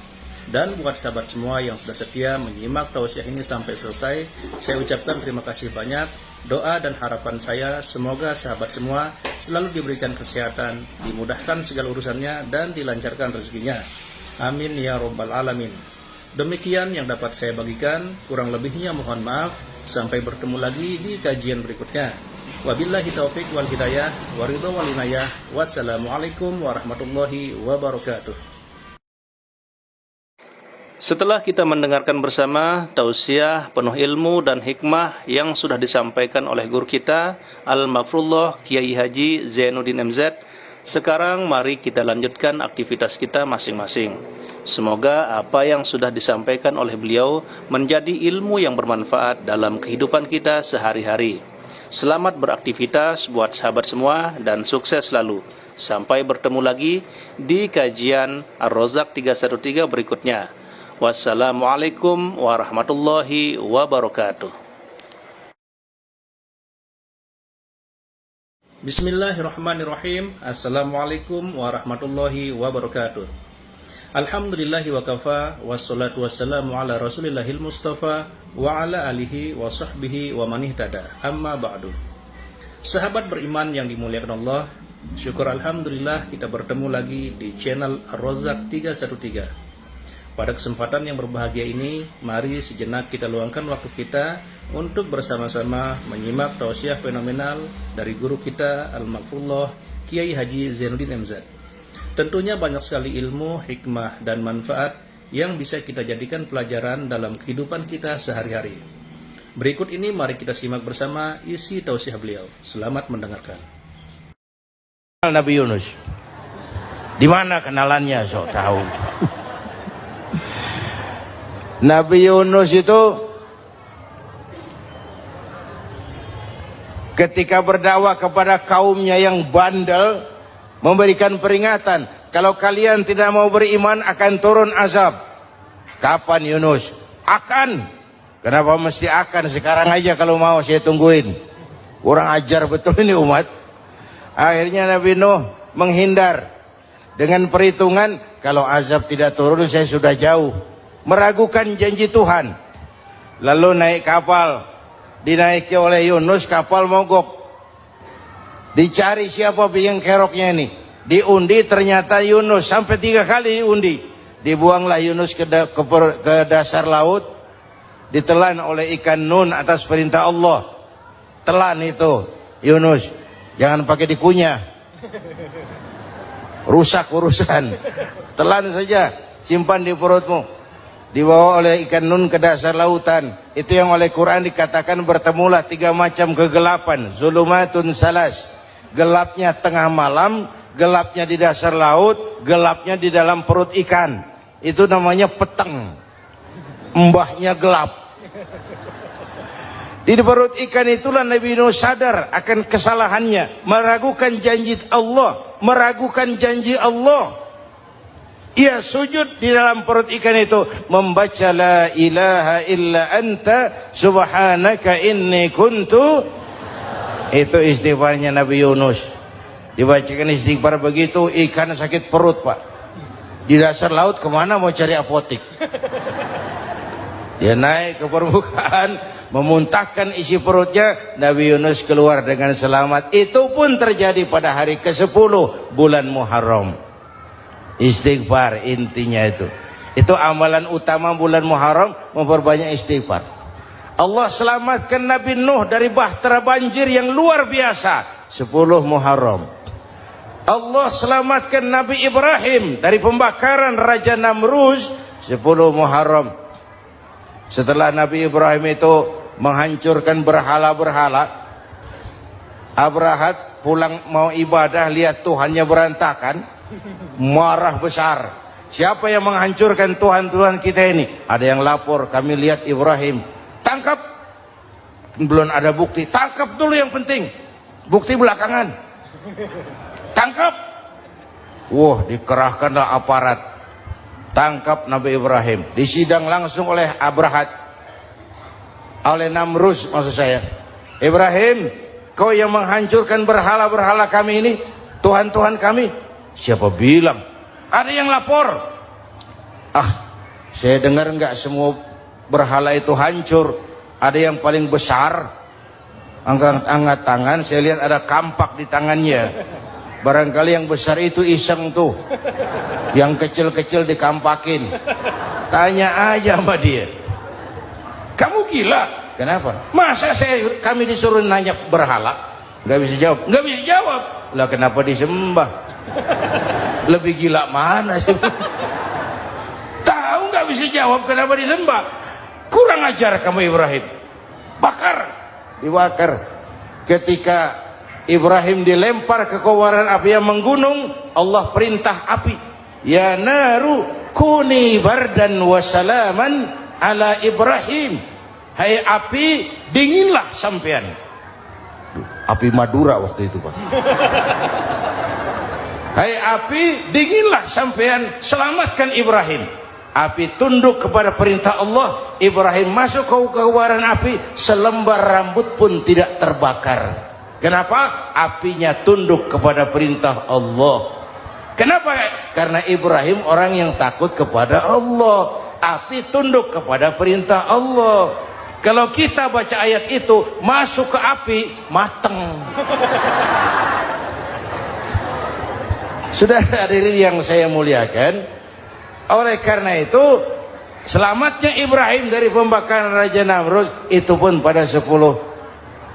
Dan buat sahabat semua yang sudah setia menyimak tausiah ini sampai selesai, saya ucapkan terima kasih banyak. Doa dan harapan saya semoga sahabat semua selalu diberikan kesehatan, dimudahkan segala urusannya dan dilancarkan rezekinya. Amin ya rabbal alamin. Demikian yang dapat saya bagikan, kurang lebihnya mohon maaf. Sampai bertemu lagi di kajian berikutnya. Wabillahi taufik wal hidayah, waridho wal inayah. Wassalamualaikum warahmatullahi wabarakatuh. Setelah kita mendengarkan bersama tausiah penuh ilmu dan hikmah yang sudah disampaikan oleh guru kita Al-Mafrullah Kiai Haji Zainuddin MZ, sekarang mari kita lanjutkan aktivitas kita masing-masing. Semoga apa yang sudah disampaikan oleh beliau menjadi ilmu yang bermanfaat dalam kehidupan kita sehari-hari. Selamat beraktivitas buat sahabat semua dan sukses selalu. Sampai bertemu lagi di kajian Ar-Razak 313 berikutnya. Wassalamualaikum warahmatullahi wabarakatuh. Bismillahirrahmanirrahim. Assalamualaikum warahmatullahi wabarakatuh. Alhamdulillahi wa kafa, wassalatu wassalamu ala rasulillahil mustafa wa ala alihi wa sahbihi wa man ihtada. Amma ba'du. Sahabat beriman yang dimuliakan Allah, syukur alhamdulillah kita bertemu lagi di channel Ar-Razak 313. Pada kesempatan yang berbahagia ini, mari sejenak kita luangkan waktu kita untuk bersama-sama menyimak tausiah fenomenal dari guru kita Al-Mafrullah Kiai Haji Zainuddin MZ. Tentunya banyak sekali ilmu, hikmah, dan manfaat yang bisa kita jadikan pelajaran dalam kehidupan kita sehari-hari. Berikut ini mari kita simak bersama isi tausiah beliau. Selamat mendengarkan. Nabi Yunus. Di mana kenalannya? So tahu. Nabi Yunus itu ketika berdakwah kepada kaumnya yang bandel, memberikan peringatan, kalau kalian tidak mau beriman akan turun azab. Kapan Yunus? Akan. Kenapa mesti akan? Sekarang aja kalau mau saya tungguin. Kurang ajar betul ini umat. Akhirnya Nabi Nuh menghindar dengan perhitungan, kalau azab tidak turun saya sudah jauh. Meragukan janji Tuhan. Lalu naik kapal, dinaiki oleh Yunus, kapal mogok. Dicari siapa biang keroknya ini. Diundi ternyata Yunus, sampai 3 kali diundi. Dibuanglah Yunus ke dasar laut, ditelan oleh ikan nun atas perintah Allah. Telan itu Yunus, jangan pakai dikunyah, rusak urusan. Telan saja, simpan di perutmu. dibawa oleh ikan nun ke dasar lautan. Itu yang oleh Quran dikatakan bertemulah 3 macam kegelapan, zulumatun salas. Gelapnya tengah malam, gelapnya di dasar laut, gelapnya di dalam perut ikan. Itu namanya peteng. Mbahnya gelap. Di perut ikan itulah Nabi Nuh sadar akan kesalahannya, meragukan janji Allah, meragukan janji Allah. Ia sujud di dalam perut ikan itu, membaca la ilaha illa anta subhanaka inni kuntu. Itu istighfarnya Nabi Yunus. Dibacakan istighfar begitu, ikan sakit perut, Pak. Di dasar laut kemana mau cari apotik? Dia naik ke permukaan, memuntahkan isi perutnya. Nabi Yunus keluar dengan selamat. Itu pun terjadi pada hari ke-10 bulan Muharram. Istighfar intinya itu. Itu amalan utama bulan Muharram, memperbanyak istighfar. Allah selamatkan Nabi Nuh dari bahtera banjir yang luar biasa 10 Muharram. Allah selamatkan Nabi Ibrahim dari pembakaran Raja Namrus 10 Muharram. Setelah Nabi Ibrahim itu menghancurkan berhala-berhala, Abrahat pulang mau ibadah, lihat Tuhannya berantakan, marah besar. Siapa yang menghancurkan Tuhan-Tuhan kita ini? Ada yang lapor, kami lihat Ibrahim. Tangkap. Belum ada bukti, tangkap dulu yang penting. Bukti belakangan. Tangkap. Wah, dikerahkanlah aparat. Tangkap Nabi Ibrahim. Disidang langsung oleh Abrahat, oleh Namrus maksud saya. Ibrahim, kau yang menghancurkan berhala-berhala kami ini, Tuhan-Tuhan kami. Siapa bilang? Ada yang lapor. Saya dengar enggak semua berhala itu hancur. Ada yang paling besar, angkat tangan, saya lihat ada kampak di tangannya. Barangkali yang besar itu iseng tuh, yang kecil-kecil dikampakin. Tanya aja sama dia, kamu gila? Kenapa? Masa kami disuruh nanya berhala? Nggak bisa jawab. Nggak bisa jawab. Lah kenapa disembah? Lebih gila mana sih? Tahu nggak bisa jawab kenapa disembah? Kurang ajar kamu Ibrahim. Bakar, dibakar. Ketika Ibrahim dilempar ke kobaran api yang menggunung, Allah perintah api, ya naru kuni bardan wa salaman ala Ibrahim. Hai api, dinginlah sampean. Api Madura waktu itu, Pak. Hai api, dinginlah sampean, selamatkan Ibrahim. Api tunduk kepada perintah Allah. Ibrahim masuk ke kobaran api, selembar rambut pun tidak terbakar. Kenapa? Apinya tunduk kepada perintah Allah. Kenapa? Karena Ibrahim orang yang takut kepada Allah. Api tunduk kepada perintah Allah. Kalau kita baca ayat itu, masuk ke api, mateng. Sudah hadirin yang saya muliakan, oleh karena itu selamatnya Ibrahim dari pembakaran Raja Namrud itu pun pada 10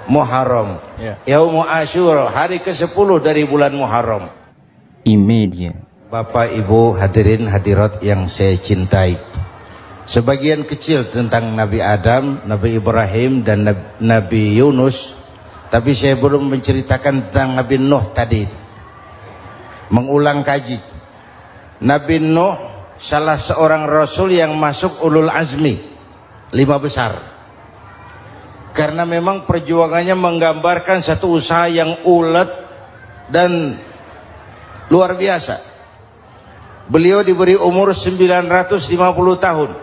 Muharram, Yaumul Asyura, hari ke-10 dari bulan Muharram. Imedia. Bapak Ibu hadirin hadirat yang saya cintai, sebagian kecil tentang Nabi Adam, Nabi Ibrahim dan Nabi Yunus, tapi saya belum menceritakan tentang Nabi Nuh tadi. Mengulang kaji. Nabi Nuh salah seorang rasul yang masuk ulul azmi 5 besar. Karena memang perjuangannya menggambarkan satu usaha yang ulet dan luar biasa. Beliau diberi umur 950 tahun.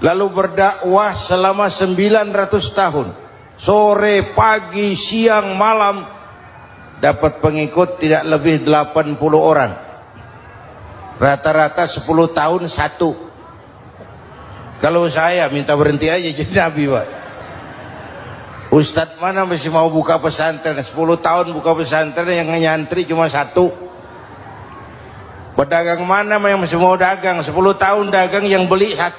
Lalu berdakwah selama 900 tahun. Sore, pagi, siang, malam. Dapat pengikut tidak lebih 80 orang. Rata-rata 10 tahun satu. Kalau saya minta berhenti aja jadi nabi, Pak. Ustadz mana masih mau buka pesantren? 10 tahun buka pesantren, yang nyantri cuma 1. Pedagang mana yang masih mau dagang? 10 tahun dagang, yang beli 1.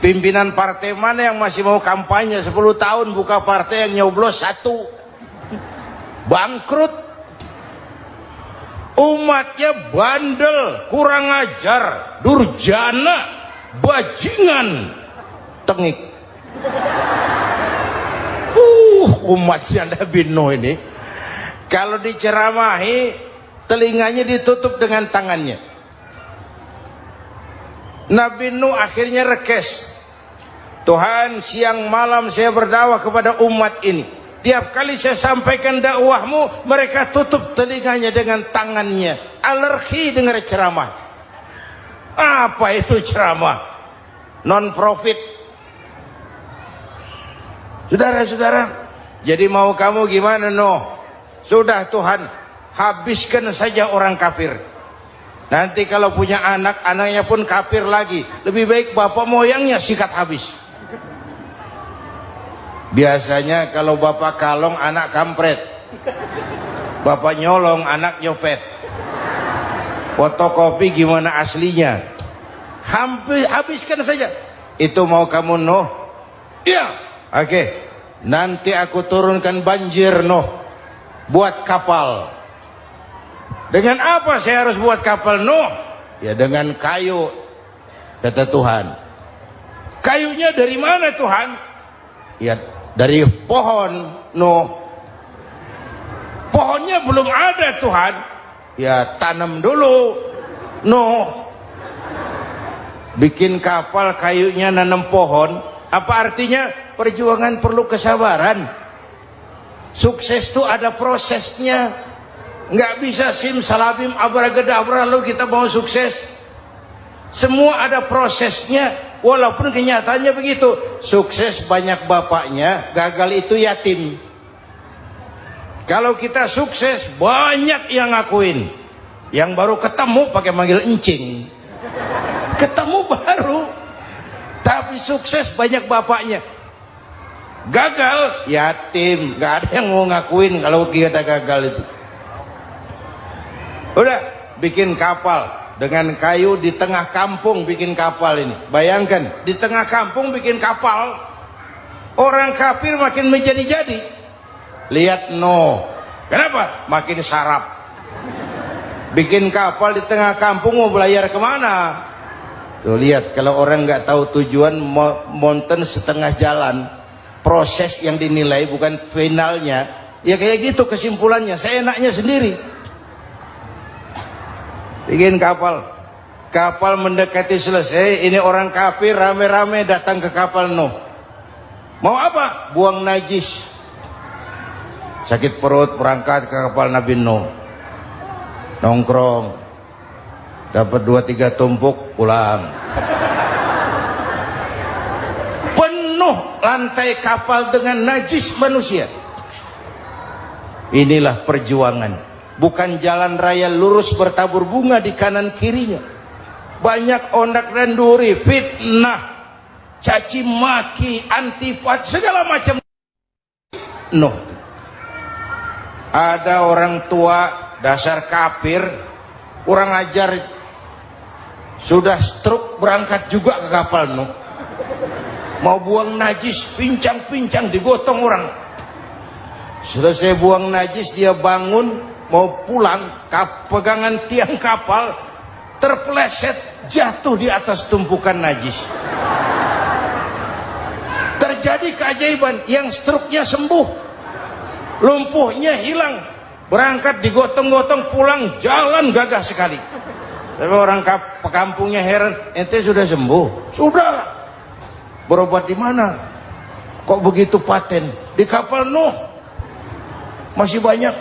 Pimpinan partai mana yang masih mau kampanye? 10 tahun buka partai, yang nyoblos 1. Bangkrut. Umatnya bandel, kurang ajar, durjana, bajingan, tengik. Umatnya Nabi Nuh ini kalau diceramahi telinganya ditutup dengan tangannya. Nabi Nuh akhirnya rekes, Tuhan, siang malam saya berdakwah kepada umat ini, tiap kali saya sampaikan dakwahmu mereka tutup telinganya dengan tangannya, alergi dengar ceramah. Apa itu ceramah? Non profit. Saudara-saudara, jadi mau kamu gimana Nuh? Sudah Tuhan, habiskan saja orang kafir. Nanti kalau punya anak, anaknya pun kafir lagi. Lebih baik bapak moyangnya sikat habis. Biasanya kalau bapak kalong, anak kampret. Bapak nyolong, anak nyopet. Fotokopi gimana aslinya? Habiskan saja. Itu mau kamu Nuh? Iya. Oke. Nanti aku turunkan banjir Nuh. Buat kapal. Dengan apa saya harus buat kapal Nuh? Ya dengan kayu, kata Tuhan. Kayunya dari mana Tuhan? Ya dari pohon Nuh. Pohonnya belum ada Tuhan. Ya tanam dulu Nuh. Bikin kapal kayunya nanam pohon. Apa artinya? Perjuangan perlu kesabaran. Sukses itu ada prosesnya. Nggak bisa simsalabim abracadabra lalu kita mau sukses. Semua ada prosesnya. Walaupun kenyataannya begitu. Sukses banyak bapaknya, gagal itu yatim. Kalau kita sukses banyak yang ngakuin. Yang baru ketemu pakai manggil encing. Ketemu baru. Tapi sukses banyak bapaknya. Gagal yatim, nggak ada yang mau ngakuin kalau kita gagal itu. Udah bikin kapal dengan kayu di tengah kampung, bikin kapal ini. Bayangkan di tengah kampung bikin kapal, orang kafir makin menjadi-jadi. Lihat Nuh, kenapa? Makin sarap. Bikin kapal di tengah kampung mau belayar kemana? Tuh lihat, kalau orang nggak tahu tujuan, mountain setengah jalan. Proses yang dinilai bukan finalnya. Ya kayak gitu kesimpulannya. Saya enaknya sendiri. Bikin kapal. Kapal mendekati selesai. Ini orang kafir rame-rame datang ke kapal Nuh. Mau apa? Buang najis. Sakit perut berangkat ke kapal Nabi Nuh. Nongkrong. Dapat 2-3 tumpuk pulang. Penuh lantai kapal dengan najis manusia. Inilah perjuangan. Bukan jalan raya lurus bertabur bunga di kanan kirinya. Banyak ondak dan duri, fitnah, caci maki, antipat, segala macam. Nuh. Ada orang tua dasar kafir, kurang ajar, sudah stroke berangkat juga ke kapal Nuh. Mau buang najis, pincang-pincang digotong orang. Selesai buang najis dia bangun, mau pulang, pegangan tiang kapal terpeleset, jatuh di atas tumpukan najis. Terjadi keajaiban, yang struknya sembuh, lumpuhnya hilang, berangkat digotong-gotong pulang, jalan gagah sekali. Tapi orang kampungnya heran, ente sudah sembuh? Sudah. Berobat di mana? Kok begitu paten? Di kapal Nuh. Masih banyak.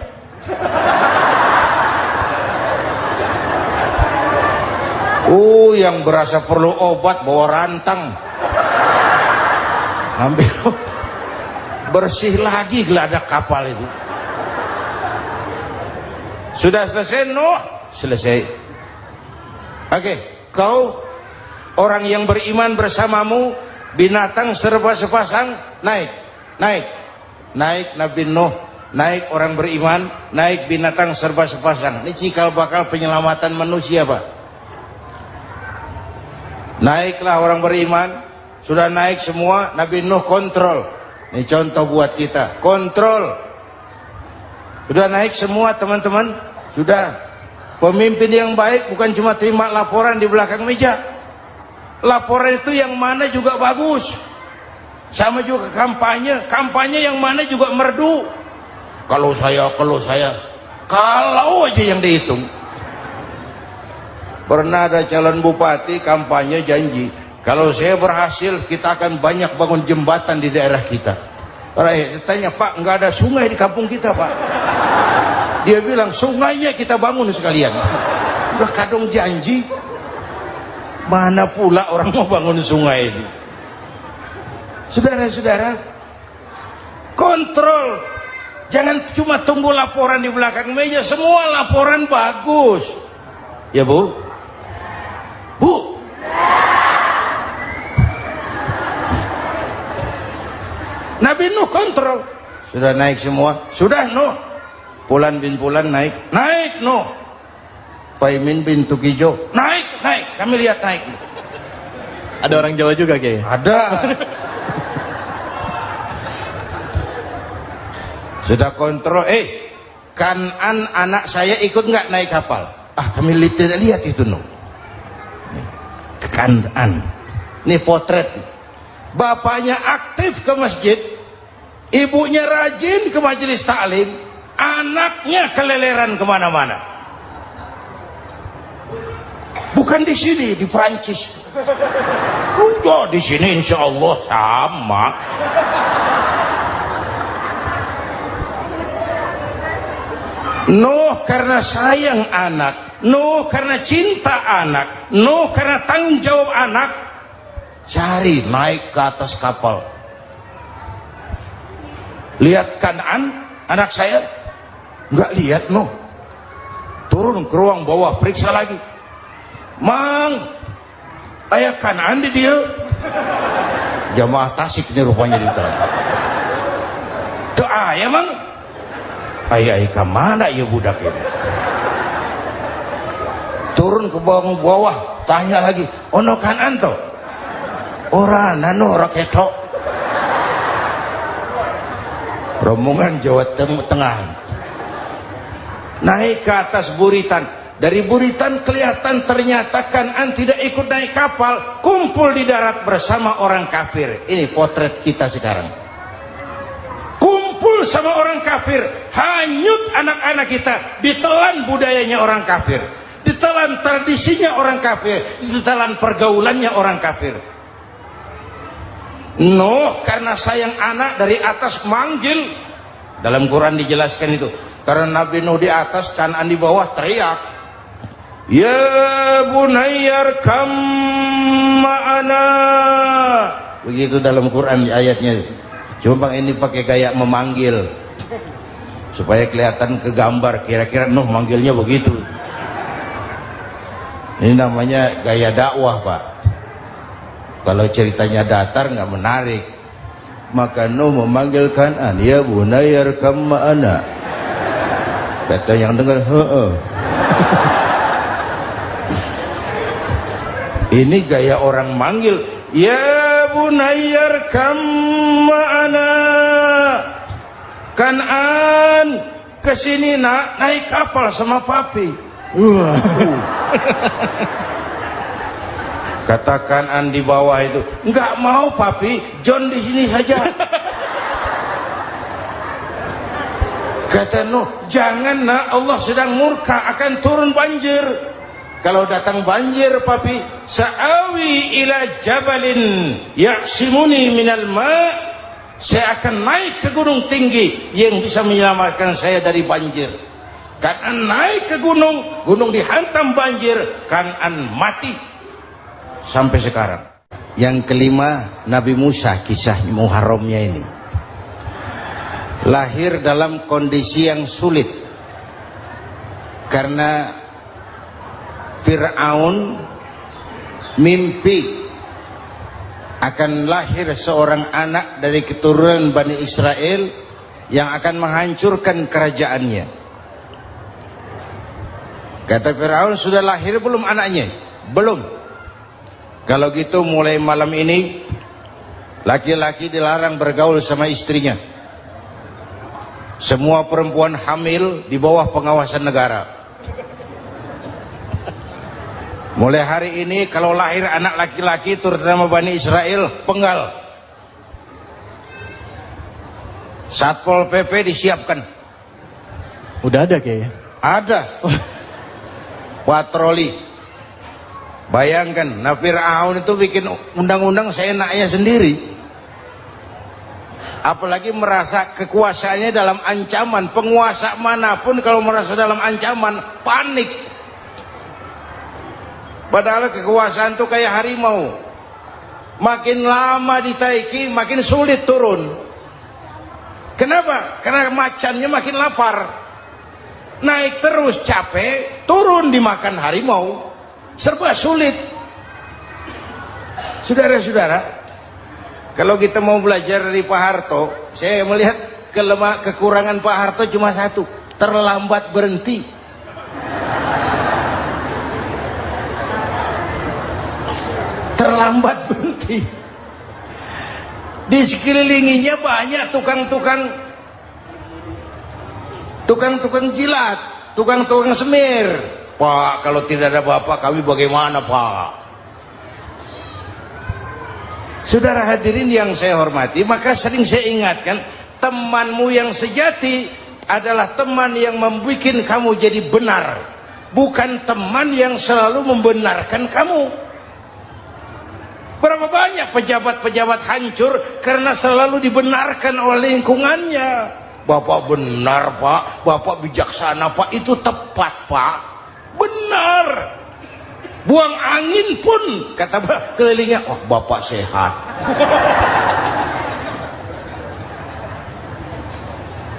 Yang berasa perlu obat bawa rantang. Ambil bersih lagi geladak kapal itu. Sudah selesai Nuh? Selesai. Oke, kau orang yang beriman bersamamu, binatang serba sepasang, naik Nabi Nuh, naik orang beriman, naik binatang serba sepasang. Ini cikal bakal penyelamatan manusia, Pak. Naiklah orang beriman, sudah naik semua, Nabi Nuh kontrol. Ini contoh buat kita, kontrol. Sudah naik semua teman-teman? Sudah. Pemimpin yang baik bukan cuma terima laporan di belakang meja. Laporan itu yang mana juga bagus. Sama juga kampanye. Kampanye yang mana juga merdu. Kalau saya. Kalau aja yang dihitung. Pernah ada calon bupati kampanye janji, kalau saya berhasil kita akan banyak bangun jembatan di daerah kita. Rakyat tanya, Pak, nggak ada sungai di kampung kita, Pak. Dia bilang, sungainya kita bangun sekalian. Udah kadung janji, mana pula orang mau bangun sungai ini. Saudara-saudara, kontrol. Jangan cuma tunggu laporan di belakang meja. Semua laporan bagus. Ya Bu? Bu? Nabi Nuh kontrol. Sudah naik semua? Sudah Nuh. Pulan bin Pulan naik. Naik Nuh. Paimin bin Tukijo. Naik. Kami lihat naik. Ada orang Jawa juga Kiai? Ada. Sudah kontrol. Kanan anak saya ikut nggak naik kapal? Kami tidak lihat itu Nuh. Kanan. Ini potret. Bapaknya aktif ke masjid, ibunya rajin ke majelis taklim, anaknya keleleran kemana-mana. Bukan di sini, di Prancis. Udah di sini insya Allah sama. Nuh karena sayang anak, Nuh karena cinta anak, Nuh karena tanggung jawab anak, cari naik ke atas kapal. Lihat Kanan, anak saya, nggak lihat Nuh. Turun ke ruang bawah, periksa lagi. Mang, ayah Kanan di dia. Jamaah Tasik ini rupanya di dalam. Tuh ayah Mang. Ayah kemana ya budak ini? Turun ke bawah, tanya lagi. Ono Kanan toh? Ora nano raketok. Rombongan Jawa Tengah naik ke atas buritan. Dari buritan kelihatan ternyata Kanan tidak ikut naik kapal, kumpul di darat bersama orang kafir. Ini potret kita sekarang. Kumpul sama orang kafir, hanyut anak-anak kita, ditelan budayanya orang kafir, ditelan tradisinya orang kafir, ditelan pergaulannya orang kafir. Nuh karena sayang anak dari atas manggil. Dalam Quran dijelaskan itu. Karena Nabi Nuh di atas, Kanan di bawah, teriak, ya bunayyarkam ma'ana. Begitu dalam Quran ayatnya. Cuma ini pakai gaya memanggil supaya kelihatan kegambar, kira-kira Nuh manggilnya begitu. Ini namanya gaya dakwah, Pak. Kalau ceritanya datar nggak menarik. Maka Nuh memanggil Kanan, ya bunayyarkam ma'ana. Kata yang dengar, Ini gaya orang manggil, ya bunayyarkam ma'ana. Kanan, kesini nak, naik kapal sama papi. Kata Kanan di bawah itu, enggak mau papi, John di sini saja. Kata Nuh, jangan nak, Allah sedang murka, akan turun banjir. Kalau datang banjir papi, sa'awi ila jabalin ya'simuni minal ma', saya akan naik ke gunung tinggi yang bisa menyelamatkan saya dari banjir. Kanan naik ke gunung, gunung dihantam banjir, Kanan mati sampai sekarang. Yang kelima, Nabi Musa, kisah Muharramnya ini. Lahir dalam kondisi yang sulit karena Fir'aun mimpi akan lahir seorang anak dari keturunan Bani Israel yang akan menghancurkan kerajaannya. Kata Fir'aun, sudah lahir belum anaknya? Belum. Kalau gitu mulai malam ini laki-laki dilarang bergaul sama istrinya. Semua perempuan hamil di bawah pengawasan negara. Mulai hari ini kalau lahir anak laki-laki terutama Bani Israel, penggal. Satpol PP disiapkan. Udah ada Kiai? Ada. Patroli. Bayangkan, nah Fir'aun itu bikin undang-undang seenaknya sendiri. Apalagi merasa kekuasaannya dalam ancaman. Penguasa manapun kalau merasa dalam ancaman, panik. Padahal kekuasaan itu kayak harimau. Makin lama ditaiki, makin sulit turun. Kenapa? Karena macannya makin lapar. Naik terus capek, turun dimakan harimau. Serba sulit. Saudara-saudara, kalau kita mau belajar dari Pak Harto, saya melihat kekurangan Pak Harto cuma satu, terlambat berhenti. Terlambat berhenti. Di sekelilinginya banyak tukang jilat, tukang semir. Pak, kalau tidak ada Bapak kami bagaimana, Pak? Saudara hadirin yang saya hormati, maka sering saya ingatkan, temanmu yang sejati adalah teman yang membuat kamu jadi benar, bukan teman yang selalu membenarkan kamu. Berapa banyak pejabat-pejabat hancur karena selalu dibenarkan oleh lingkungannya. Bapak benar, Pak. Bapak bijaksana, Pak. Itu tepat, Pak. Benar. Buang angin pun kata kelilingnya, oh Bapak sehat.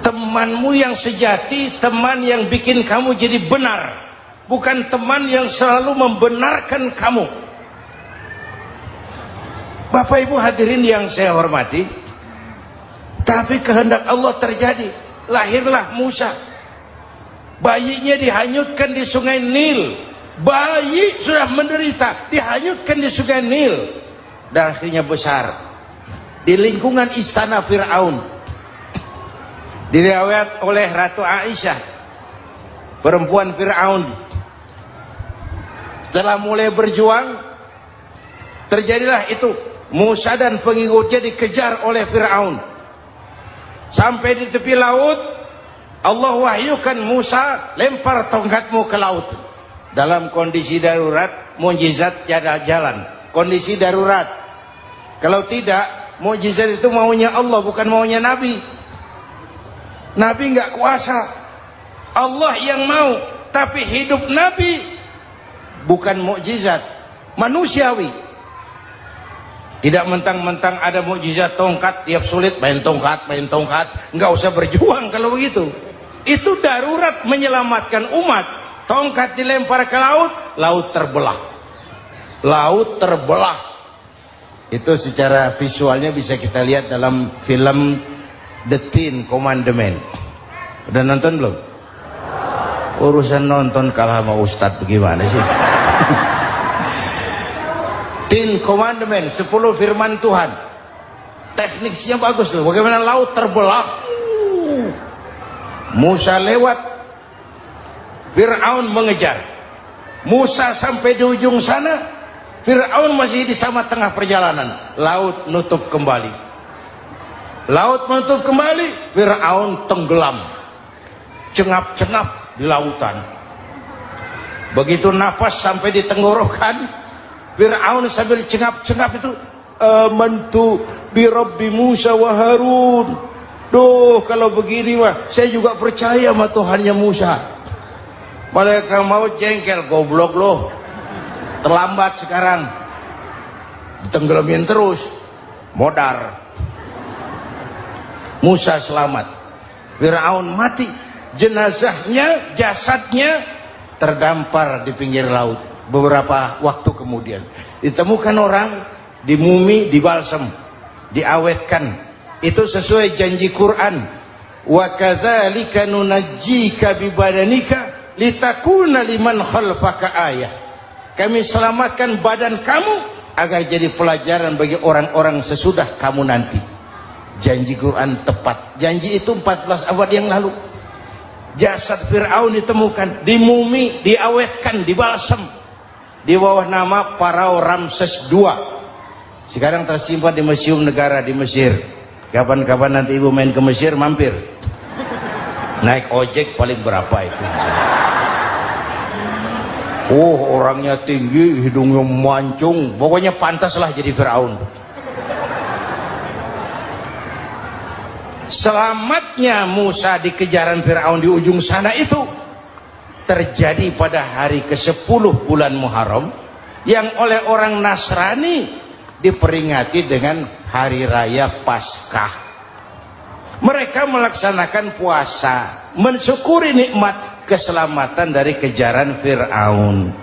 Temanmu yang sejati, teman yang bikin kamu jadi benar, bukan teman yang selalu membenarkan kamu. Bapak Ibu hadirin yang saya hormati, tapi kehendak Allah terjadi. Lahirlah Musa. Bayinya dihanyutkan di sungai Nil. Bayi sudah menderita, dihanyutkan di sungai Nil. Dan akhirnya besar di lingkungan istana Fir'aun. Diriwayat oleh Ratu Aisyah, perempuan Fir'aun. Setelah mulai berjuang, terjadilah itu. Musa dan pengikutnya dikejar oleh Fir'aun. Sampai di tepi laut, Allah wahyukan Musa, lempar tongkatmu ke laut. Dalam kondisi darurat, mukjizat tiada jalan. Kondisi darurat. Kalau tidak, mukjizat itu maunya Allah, bukan maunya Nabi. Nabi nggak kuasa. Allah yang mau. Tapi hidup Nabi bukan mukjizat, manusiawi. Tidak mentang-mentang ada mukjizat tongkat, tiap sulit main tongkat. Nggak usah berjuang kalau begitu. Itu darurat menyelamatkan umat. Tongkat dilempar ke laut, laut terbelah. Laut terbelah. Itu secara visualnya bisa kita lihat dalam film The Ten Commandments. Udah nonton belum? Urusan nonton kalah sama Ustadz bagaimana sih? Ten Commandments, 10 firman Tuhan. Tekniknya bagus loh. Bagaimana laut terbelah. Musa lewat, Fir'aun mengejar. Musa sampai di ujung sana, Fir'aun masih di sama tengah perjalanan. Laut nutup kembali. Laut menutup kembali, Fir'aun tenggelam. Cengap-cengap di lautan. Begitu nafas sampai di tenggorokan, Fir'aun sambil cengap-cengap itu, amantu bi Rabbi Musa wa Harun. Duh, kalau begini mah saya juga percaya sama Tuhannya Musa. Malaikat maut jengkel, goblok loh. Terlambat sekarang. Ditenggelamin terus. Modar. Musa selamat. Fir'aun mati. Jenazahnya, jasadnya terdampar di pinggir laut. Beberapa waktu kemudian ditemukan orang, dimumi, dibalsem, diawetkan. Itu sesuai janji Quran. Wa kadzalika nunajjika bi badanika litakuna liman khalfaka ayah. Kami selamatkan badan kamu agar jadi pelajaran bagi orang-orang sesudah kamu nanti. Janji Quran tepat. Janji itu 14 abad yang lalu. Jasad Fir'aun ditemukan, dimumi, diawetkan, dibalsem. di bawah nama Parao Ramses II. Sekarang tersimpan di Museum Negara di Mesir. Kapan-kapan nanti ibu main ke Mesir, mampir. Naik ojek paling berapa itu? Oh, orangnya tinggi, hidungnya mancung, pokoknya pantaslah jadi Firaun. Selamatnya Musa di kejaran Firaun di ujung sana itu terjadi pada hari ke-10 bulan Muharram, yang oleh orang Nasrani diperingati dengan hari raya Paskah. Mereka melaksanakan puasa, mensyukuri nikmat keselamatan dari kejaran Firaun.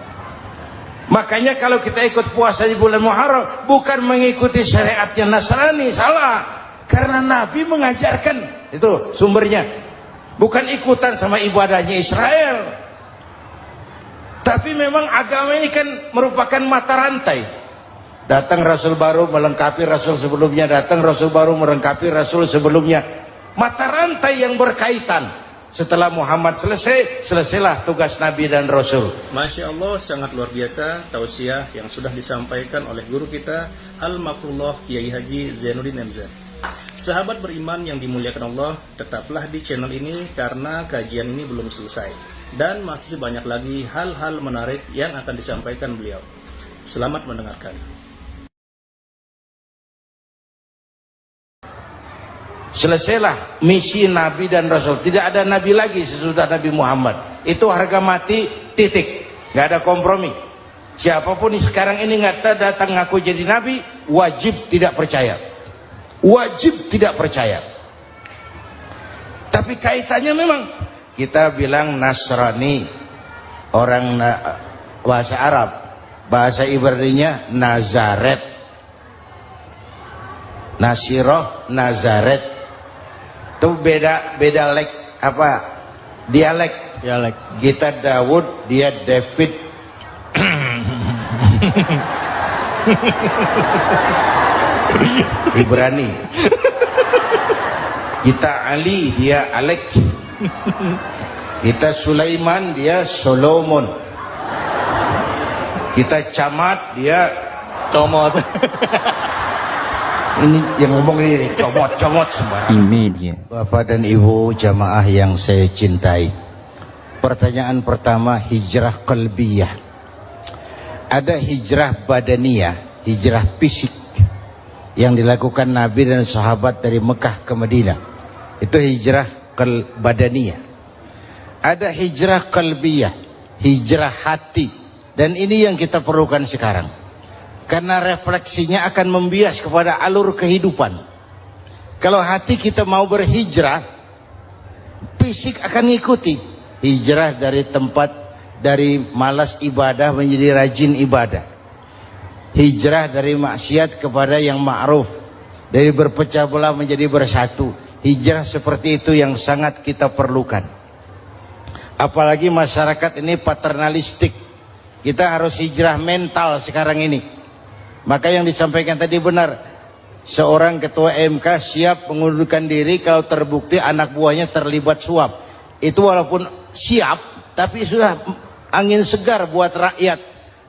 Makanya kalau kita ikut puasa di bulan Muharram bukan mengikuti syariatnya Nasrani, salah. Karena Nabi mengajarkan, itu sumbernya, bukan ikutan sama ibadahnya Israel. Tapi memang agama ini kan merupakan mata rantai. Datang Rasul baru melengkapi Rasul sebelumnya, datang Rasul baru melengkapi Rasul sebelumnya. Mata rantai yang berkaitan. Setelah Muhammad selesai, selesailah tugas Nabi dan Rasul. Masya Allah, sangat luar biasa tausiah yang sudah disampaikan oleh guru kita Al-Mafrullah Kiai Haji Zainuddin MZ. Sahabat beriman yang dimuliakan Allah, tetaplah di channel ini karena kajian ini belum selesai dan masih banyak lagi hal-hal menarik yang akan disampaikan beliau. Selamat mendengarkan. Selesailah misi Nabi dan Rasul. Tidak ada Nabi lagi sesudah Nabi Muhammad. Itu harga mati, titik. Gak ada kompromi. Siapapun sekarang ini nggak datang ngaku jadi Nabi, wajib tidak percaya. Wajib tidak percaya. Tapi kaitannya memang kita bilang Nasrani, orang bahasa Arab, bahasa Ibraninya Nazaret, Nasiroh, Nazaret. Itu beda dialek. Kita Daud, dia David. Ibrani. Kita Ali, dia Alek. Kita Sulaiman, dia Solomon. Kita Camat, dia Comot. Ini yang ngomong ini comot sembarang. Imedia. Bapak dan Ibu jamaah yang saya cintai, pertanyaan pertama, hijrah qalbiyah. Ada hijrah badaniyah, hijrah fisik yang dilakukan Nabi dan sahabat dari Mekah ke Madinah. Itu hijrah badaniyah. Ada hijrah qalbiyah, hijrah hati. Dan ini yang kita perlukan sekarang. Karena refleksinya akan membias kepada alur kehidupan. Kalau hati kita mau berhijrah, fisik akan ngikuti. Hijrah dari tempat, dari malas ibadah menjadi rajin ibadah. Hijrah dari maksiat kepada yang ma'ruf, dari berpecah belah menjadi bersatu. Hijrah seperti itu yang sangat kita perlukan. Apalagi masyarakat ini paternalistik. Kita harus hijrah mental sekarang ini. Maka yang disampaikan tadi benar. Seorang ketua MK siap mengundurkan diri kalau terbukti anak buahnya terlibat suap. Itu walaupun siap, tapi sudah angin segar buat rakyat.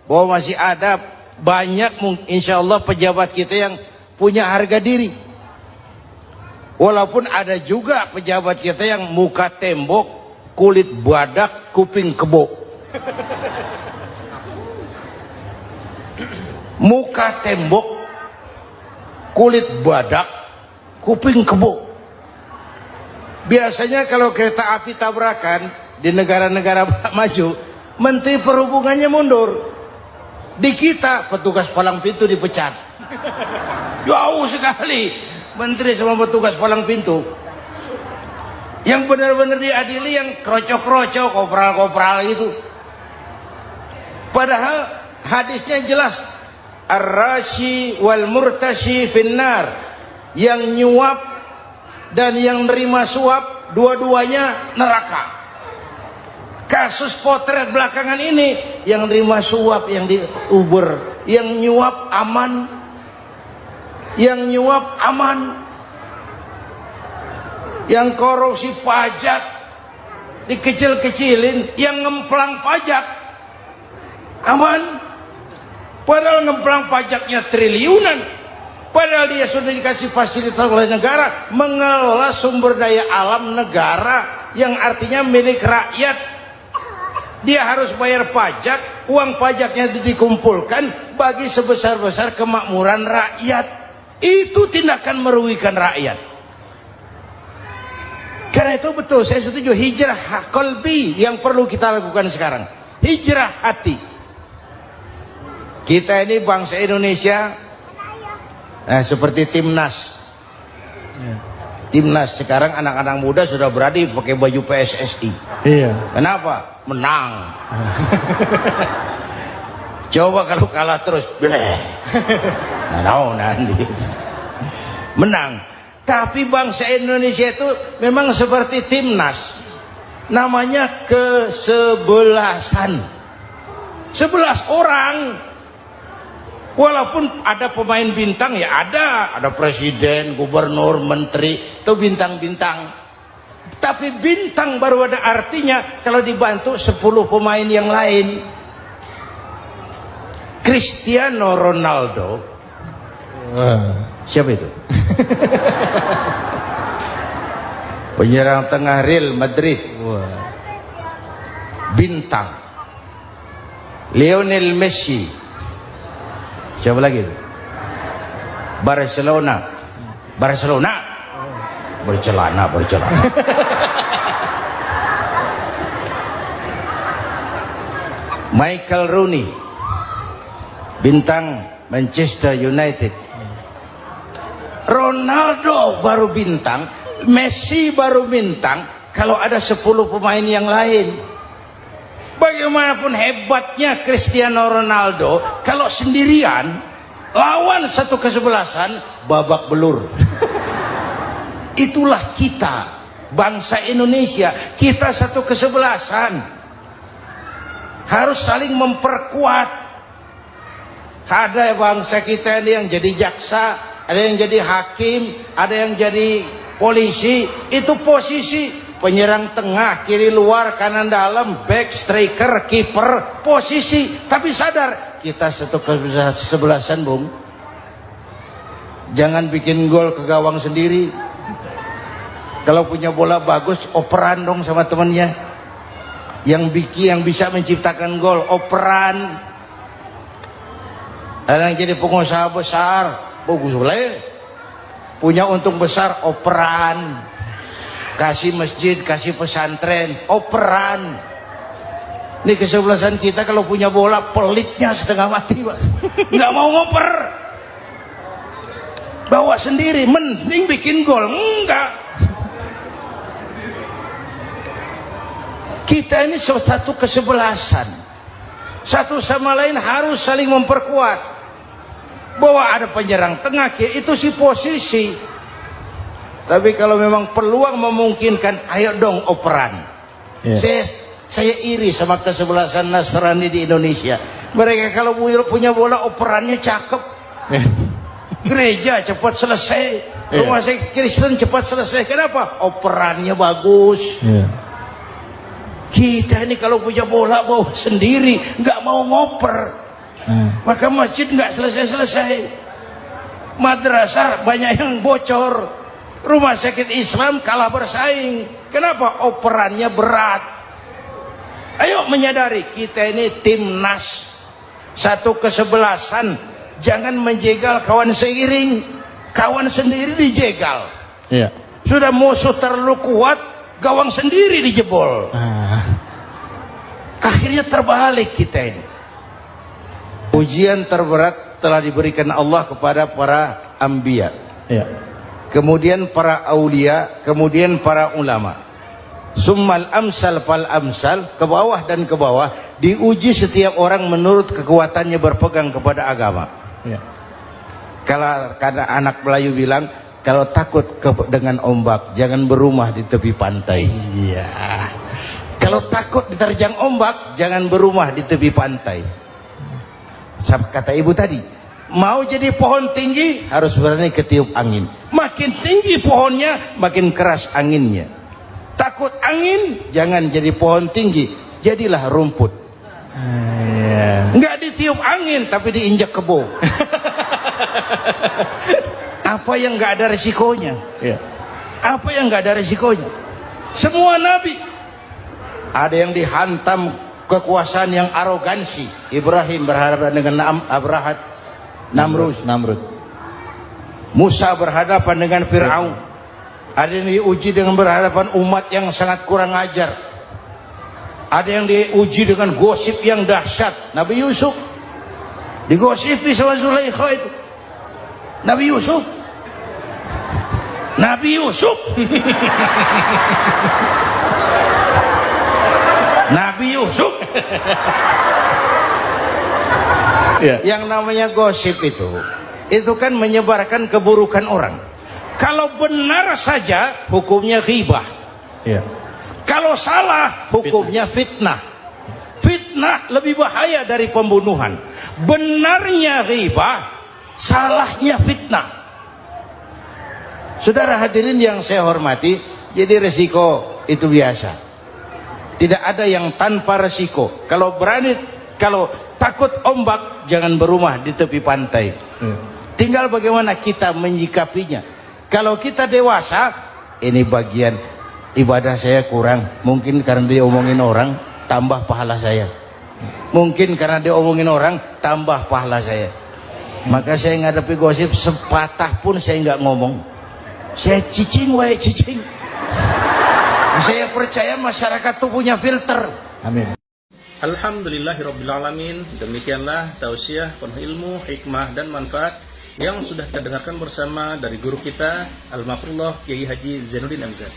Bahwa masih ada banyak insya Allah pejabat kita yang punya harga diri. Walaupun ada juga pejabat kita yang muka tembok, kulit badak, kuping kebo. Muka tembok, kulit badak, kuping kebo. Biasanya kalau kereta api tabrakan di negara-negara maju, Menteri Perhubungannya mundur. Di kita petugas palang pintu dipecat. Jauh sekali menteri sama petugas palang pintu. Yang benar-benar diadili yang krocok-krocok, kopral-kopral gitu. Padahal hadisnya jelas, ar-rashi wal murtashi finnar. Yang nyuap dan yang nerima suap dua-duanya neraka. Kasus potret belakangan ini, yang nerima suap, yang diuber, yang nyuap aman, yang nyuap aman, yang korupsi pajak dikecil-kecilin, yang ngemplang pajak aman. Padahal ngemplang pajaknya triliunan. Padahal dia sudah dikasih fasilitas oleh negara mengelola sumber daya alam negara yang artinya milik rakyat. Dia harus bayar pajak, uang pajaknya dikumpulkan bagi sebesar-besar kemakmuran rakyat. Itu tindakan merugikan rakyat. Karena itu betul, saya setuju, hijrah qalbi yang perlu kita lakukan sekarang. Hijrah hati. Kita ini bangsa Indonesia, seperti timnas. Timnas sekarang anak-anak muda sudah berani pakai baju PSSI. Iya. Kenapa? Menang. Coba kalau kalah terus, nanti menang. Tapi bangsa Indonesia itu memang seperti timnas, namanya kesebelasan. 11 orang. Walaupun ada pemain bintang, ya ada presiden, gubernur, menteri, itu bintang-bintang. Tapi bintang baru ada artinya kalau dibantu 10 pemain yang lain. Cristiano Ronaldo, siapa itu? Penyerang tengah Real Madrid, bintang. Lionel Messi, siapa lagi? Barcelona, bercelana. Michael Rooney, bintang Manchester United. Ronaldo baru bintang, Messi baru bintang kalau ada 10 pemain yang lain. Bagaimanapun hebatnya Cristiano Ronaldo, kalau sendirian lawan satu kesebelasan, babak belur. Itulah kita, bangsa Indonesia. Kita satu kesebelasan, harus saling memperkuat. Ada bangsa kita ini yang jadi jaksa, ada yang jadi hakim, ada yang jadi polisi. Itu posisi penyerang tengah, kiri luar, kanan dalam, back, striker, kiper, posisi. Tapi sadar kita satu kesebelasan, Bung. Jangan bikin gol ke gawang sendiri. Kalau punya bola bagus, operan dong sama temannya. Yang bisa menciptakan gol, operan. Ada yang jadi pengusaha besar, bagus boleh. Punya untung besar, operan. Kasih masjid, kasih pesantren, operan. Ini kesebelasan kita kalau punya bola pelitnya setengah mati, Pak. Nggak mau ngoper. Bawa sendiri, mending bikin gol. Enggak. Kita ini satu kesebelasan. Satu sama lain harus saling memperkuat. Bahwa ada penyerang tengah, itu si posisi. Tapi kalau memang peluang memungkinkan, ayo dong operan. Saya iri sama kesebelasan Nasrani di Indonesia. Mereka kalau punya bola operannya cakep. Gereja cepat selesai, rumah sakit Kristen cepat selesai. Kenapa? Operannya bagus. Kita ini kalau punya bola bawa sendiri, nggak mau ngoper. Maka masjid nggak selesai-selesai. Madrasah banyak yang bocor. Rumah sakit Islam kalah bersaing. Kenapa? Operannya berat. Ayo menyadari kita ini timnas, satu kesebelasan. Jangan menjegal kawan seiring, kawan sendiri dijegal. Sudah musuh terlalu kuat, gawang sendiri dijebol. Akhirnya terbalik kita ini. Ujian terberat telah diberikan Allah kepada para anbiya, kemudian para aulia, kemudian para ulama. Summal amsal fal amsal, ke bawah dan ke bawah, diuji setiap orang menurut kekuatannya berpegang kepada agama. Kalau karena anak Melayu bilang, kalau takut dengan ombak, jangan berumah di tepi pantai. Kalau takut diterjang ombak, jangan berumah di tepi pantai. Kata ibu tadi, mau jadi pohon tinggi harus berani ketiup angin. Makin tinggi pohonnya, makin keras anginnya. Takut angin, jangan jadi pohon tinggi, jadilah rumput. Nggak ditiup angin tapi diinjak kebo. Apa yang nggak ada resikonya? Iya. Apa yang nggak ada resikonya? Semua nabi ada yang dihantam kekuasaan yang arogansi. Ibrahim berhadapan dengan Namrud. Musa berhadapan dengan Fir'aun. Ada yang diuji dengan berhadapan umat yang sangat kurang ajar. Ada yang diuji dengan gosip yang dahsyat. Nabi Yusuf digosipi sama Zulaikha itu. Nabi Yusuf Iya. Yang namanya gosip itu kan menyebarkan keburukan orang. Kalau benar saja hukumnya ghibah. Iya. Kalau salah hukumnya fitnah. Fitnah lebih bahaya dari pembunuhan. Benarnya ghibah, salahnya fitnah. Saudara hadirin yang saya hormati, jadi resiko itu biasa. Tidak ada yang tanpa resiko. Kalau takut ombak, jangan berumah di tepi pantai. Tinggal bagaimana kita menyikapinya. Kalau kita dewasa, ini bagian ibadah saya kurang. Mungkin karena dia omongin orang, tambah pahala saya. Mungkin karena dia omongin orang, tambah pahala saya. Maka saya ngadapi gosip, sepatah pun saya nggak ngomong. Saya cicing. Saya percaya masyarakat itu punya filter. Amin. Alhamdulillahirrabbilalamin. Demikianlah tausiah penuh ilmu, hikmah dan manfaat yang sudah kita dengarkan bersama dari guru kita Al-Mafrullah Kiai Haji Zainuddin MZ.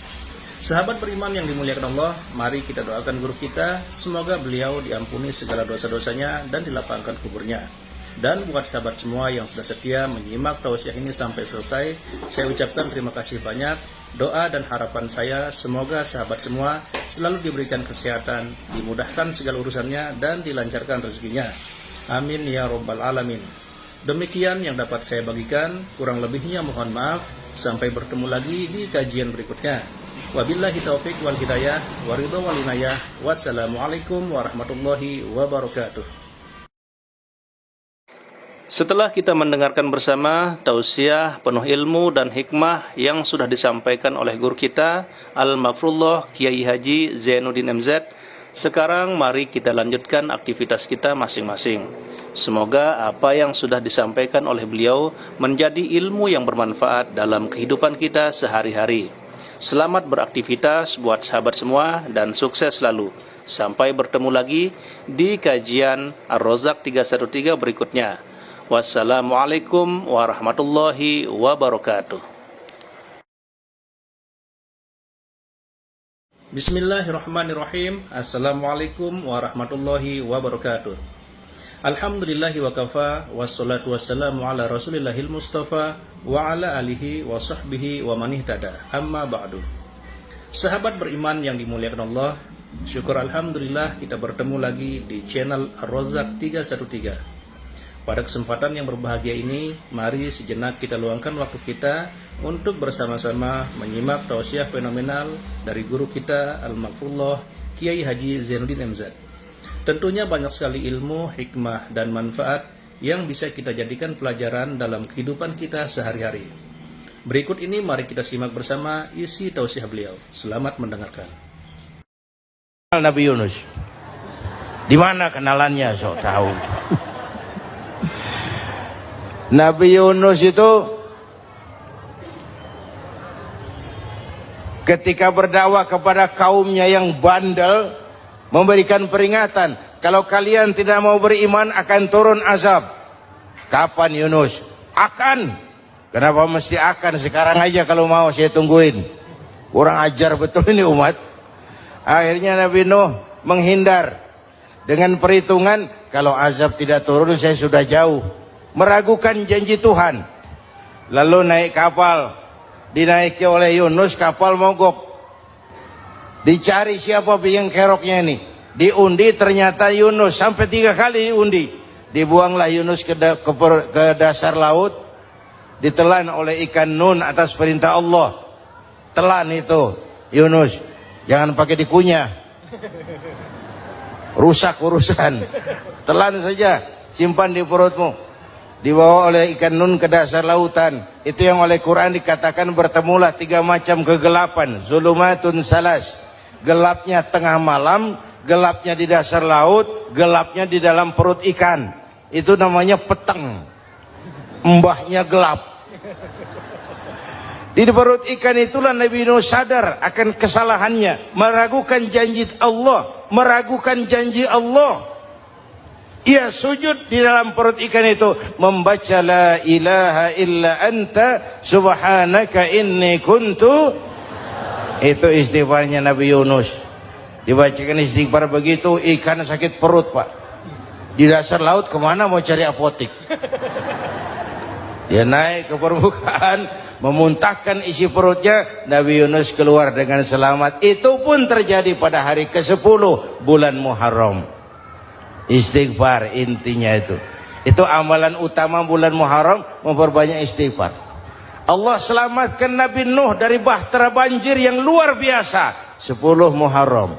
Sahabat beriman yang dimuliakan Allah, mari kita doakan guru kita, semoga beliau diampuni segala dosa-dosanya dan dilapangkan kuburnya. Dan buat sahabat semua yang sudah setia menyimak tausiah ini sampai selesai, saya ucapkan terima kasih banyak. Doa dan harapan saya semoga sahabat semua selalu diberikan kesehatan, dimudahkan segala urusannya dan dilancarkan rezekinya. Amin ya rabbal alamin. Demikian yang dapat saya bagikan, kurang lebihnya mohon maaf. Sampai bertemu lagi di kajian berikutnya. Wabillahi taufik wal hidayah, waridho wal inayah. Wassalamualaikum warahmatullahi wabarakatuh. Setelah kita mendengarkan bersama tausiah penuh ilmu dan hikmah yang sudah disampaikan oleh guru kita Al-Mafrullah Kiai Haji Zainuddin MZ, sekarang mari kita lanjutkan aktivitas kita masing-masing. Semoga apa yang sudah disampaikan oleh beliau menjadi ilmu yang bermanfaat dalam kehidupan kita sehari-hari. Selamat beraktivitas buat sahabat semua dan sukses selalu. Sampai bertemu lagi di kajian Ar-Razak 313 berikutnya. Wassalamualaikum warahmatullahi wabarakatuh. Bismillahirrahmanirrahim. Assalamualaikum warahmatullahi wabarakatuh. Alhamdulillahi wa kafa, wassalatu wassalamu ala rasulillahil mustafa wa ala alihi wa sahbihi wa man ihtada. Amma ba'du. Sahabat beriman yang dimuliakan Allah, syukur alhamdulillah kita bertemu lagi di channel Ar-Razak 313. Pada kesempatan yang berbahagia ini, mari sejenak kita luangkan waktu kita untuk bersama-sama menyimak tausiah fenomenal dari guru kita Al-Mafrullah Kiai Haji Zainuddin MZ. Tentunya banyak sekali ilmu, hikmah, dan manfaat yang bisa kita jadikan pelajaran dalam kehidupan kita sehari-hari. Berikut ini mari kita simak bersama isi tausiah beliau. Selamat mendengarkan. Nabi Yunus. Di mana kenalannya? Sok tahu. Nabi Yunus itu ketika berdakwah kepada kaumnya yang bandel, memberikan peringatan, kalau kalian tidak mau beriman akan turun azab. Kapan Yunus? Akan. Kenapa mesti akan? Sekarang aja kalau mau saya tungguin. Kurang ajar betul ini umat. Akhirnya Nabi Nuh menghindar dengan perhitungan, kalau azab tidak turun saya sudah jauh. Meragukan janji Tuhan. Lalu naik kapal, dinaiki oleh Yunus, kapal mogok. Dicari siapa biang keroknya ini. Diundi ternyata Yunus, sampai 3 kali diundi. Dibuanglah Yunus ke dasar laut, ditelan oleh ikan Nun atas perintah Allah. Telan itu Yunus, jangan pakai dikunyah, rusak urusan. Telan saja. simpan di perutmu. Dibawa oleh ikan nun ke dasar lautan. Itu yang oleh Quran dikatakan bertemulah 3 macam kegelapan. Zulumatun salas. Gelapnya tengah malam, gelapnya di dasar laut, gelapnya di dalam perut ikan. Itu namanya peteng. Mbahnya gelap. Di perut ikan itulah Nabi Nuh sadar akan kesalahannya, meragukan janji Allah, meragukan janji Allah. Ia sujud di dalam perut ikan itu, membaca la ilaha illa anta subhanaka inni kuntu. Itu istighfarnya Nabi Yunus. Dibacakan istighfar begitu, ikan sakit perut, Pak. Di dasar laut kemana mau cari apotik? Dia naik ke permukaan, memuntahkan isi perutnya. Nabi Yunus keluar dengan selamat. Itu pun terjadi pada hari ke-10 bulan Muharram. Istighfar intinya itu. Itu amalan utama bulan Muharram, memperbanyak istighfar. Allah selamatkan Nabi Nuh dari bahtera banjir yang luar biasa 10 Muharram.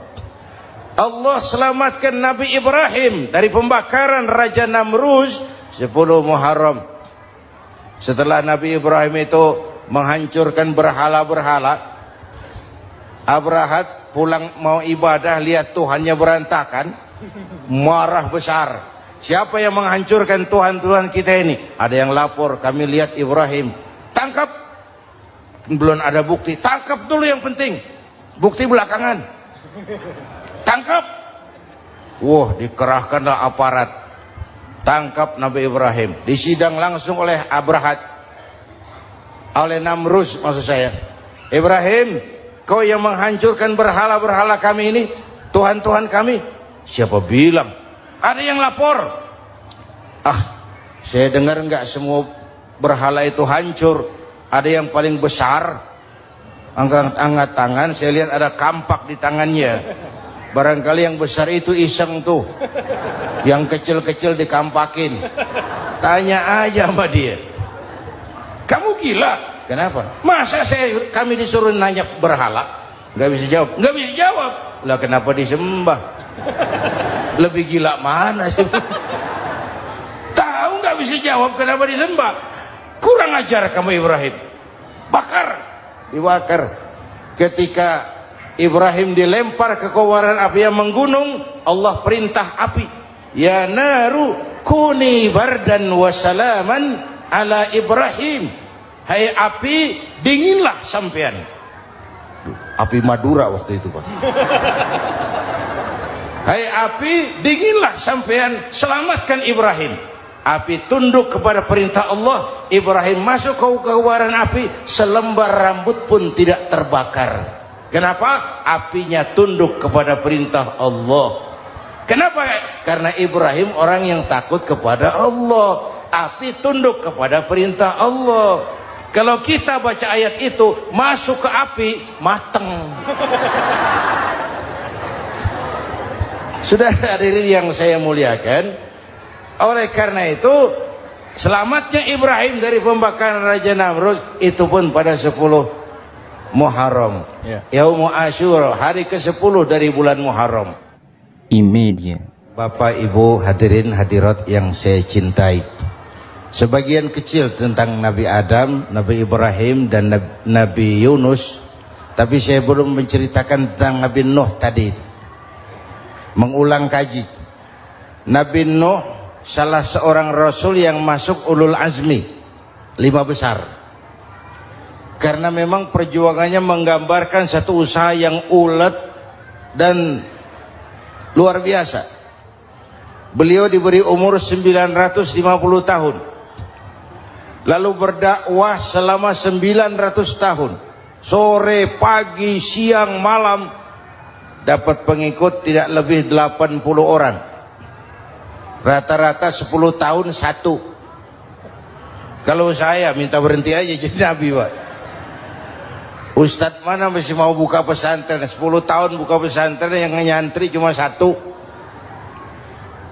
Allah selamatkan Nabi Ibrahim dari pembakaran Raja Namrus 10 Muharram. Setelah Nabi Ibrahim itu menghancurkan berhala-berhala, Abrahat pulang mau ibadah, lihat Tuhannya berantakan, marah besar. Siapa yang menghancurkan Tuhan-Tuhan kita ini? Ada yang lapor, kami lihat Ibrahim. Tangkap. Belum ada bukti. Tangkap dulu yang penting. Bukti belakangan. Tangkap. Wah, dikerahkanlah aparat. Tangkap Nabi Ibrahim. Disidang langsung oleh Abrahat. Oleh Namrus maksud saya. Ibrahim, kau yang menghancurkan berhala-berhala kami ini, Tuhan-Tuhan kami. Siapa bilang? Ada yang lapor. Saya dengar enggak semua berhala itu hancur. Ada yang paling besar, angkat tangan, saya lihat ada kampak di tangannya. Barangkali yang besar itu iseng tuh, yang kecil-kecil dikampakin. Tanya aja sama dia, kamu gila? Kenapa? Masa kami disuruh nanya berhala? Nggak bisa jawab. Nggak bisa jawab. Lah kenapa disembah? Lebih gila mana sih? Tahu nggak bisa jawab kenapa disembah? Kurang ajar kamu Ibrahim. Bakar, dibakar. Ketika Ibrahim dilempar ke kobaran api yang menggunung, Allah perintah api, ya naru kuni bardan wa salaman ala Ibrahim. Hai api, dinginlah sampean. Api Madura waktu itu, Pak. Hai api, dinginlah sampean, selamatkan Ibrahim. Api tunduk kepada perintah Allah. Ibrahim masuk ke kobaran api, selembar rambut pun tidak terbakar. Kenapa? Apinya tunduk kepada perintah Allah. Kenapa? Karena Ibrahim orang yang takut kepada Allah. Api tunduk kepada perintah Allah. Kalau kita baca ayat itu, masuk ke api, mateng. Sudah hadirin yang saya muliakan, oleh karena itu selamatnya Ibrahim dari pembakaran Raja Namrud itu pun pada 10 Muharram, Yaum Asyura, hari ke-10 dari bulan Muharram. Imedia. Bapak Ibu hadirin hadirat yang saya cintai, sebagian kecil tentang Nabi Adam, Nabi Ibrahim dan Nabi Yunus, tapi saya belum menceritakan tentang Nabi Nuh tadi. Mengulang kaji. Nabi Nuh salah seorang rasul yang masuk ulul azmi 5 besar. Karena memang perjuangannya menggambarkan satu usaha yang ulet dan luar biasa. Beliau diberi umur 950 tahun. Lalu berdakwah selama 900 tahun. Sore, pagi, siang, malam. Dapat pengikut tidak lebih 80 orang. Rata-rata 10 tahun satu. Kalau saya minta berhenti aja jadi nabi, Pak. Ustadz mana masih mau buka pesantren? 10 tahun buka pesantren, yang nyantri cuma 1.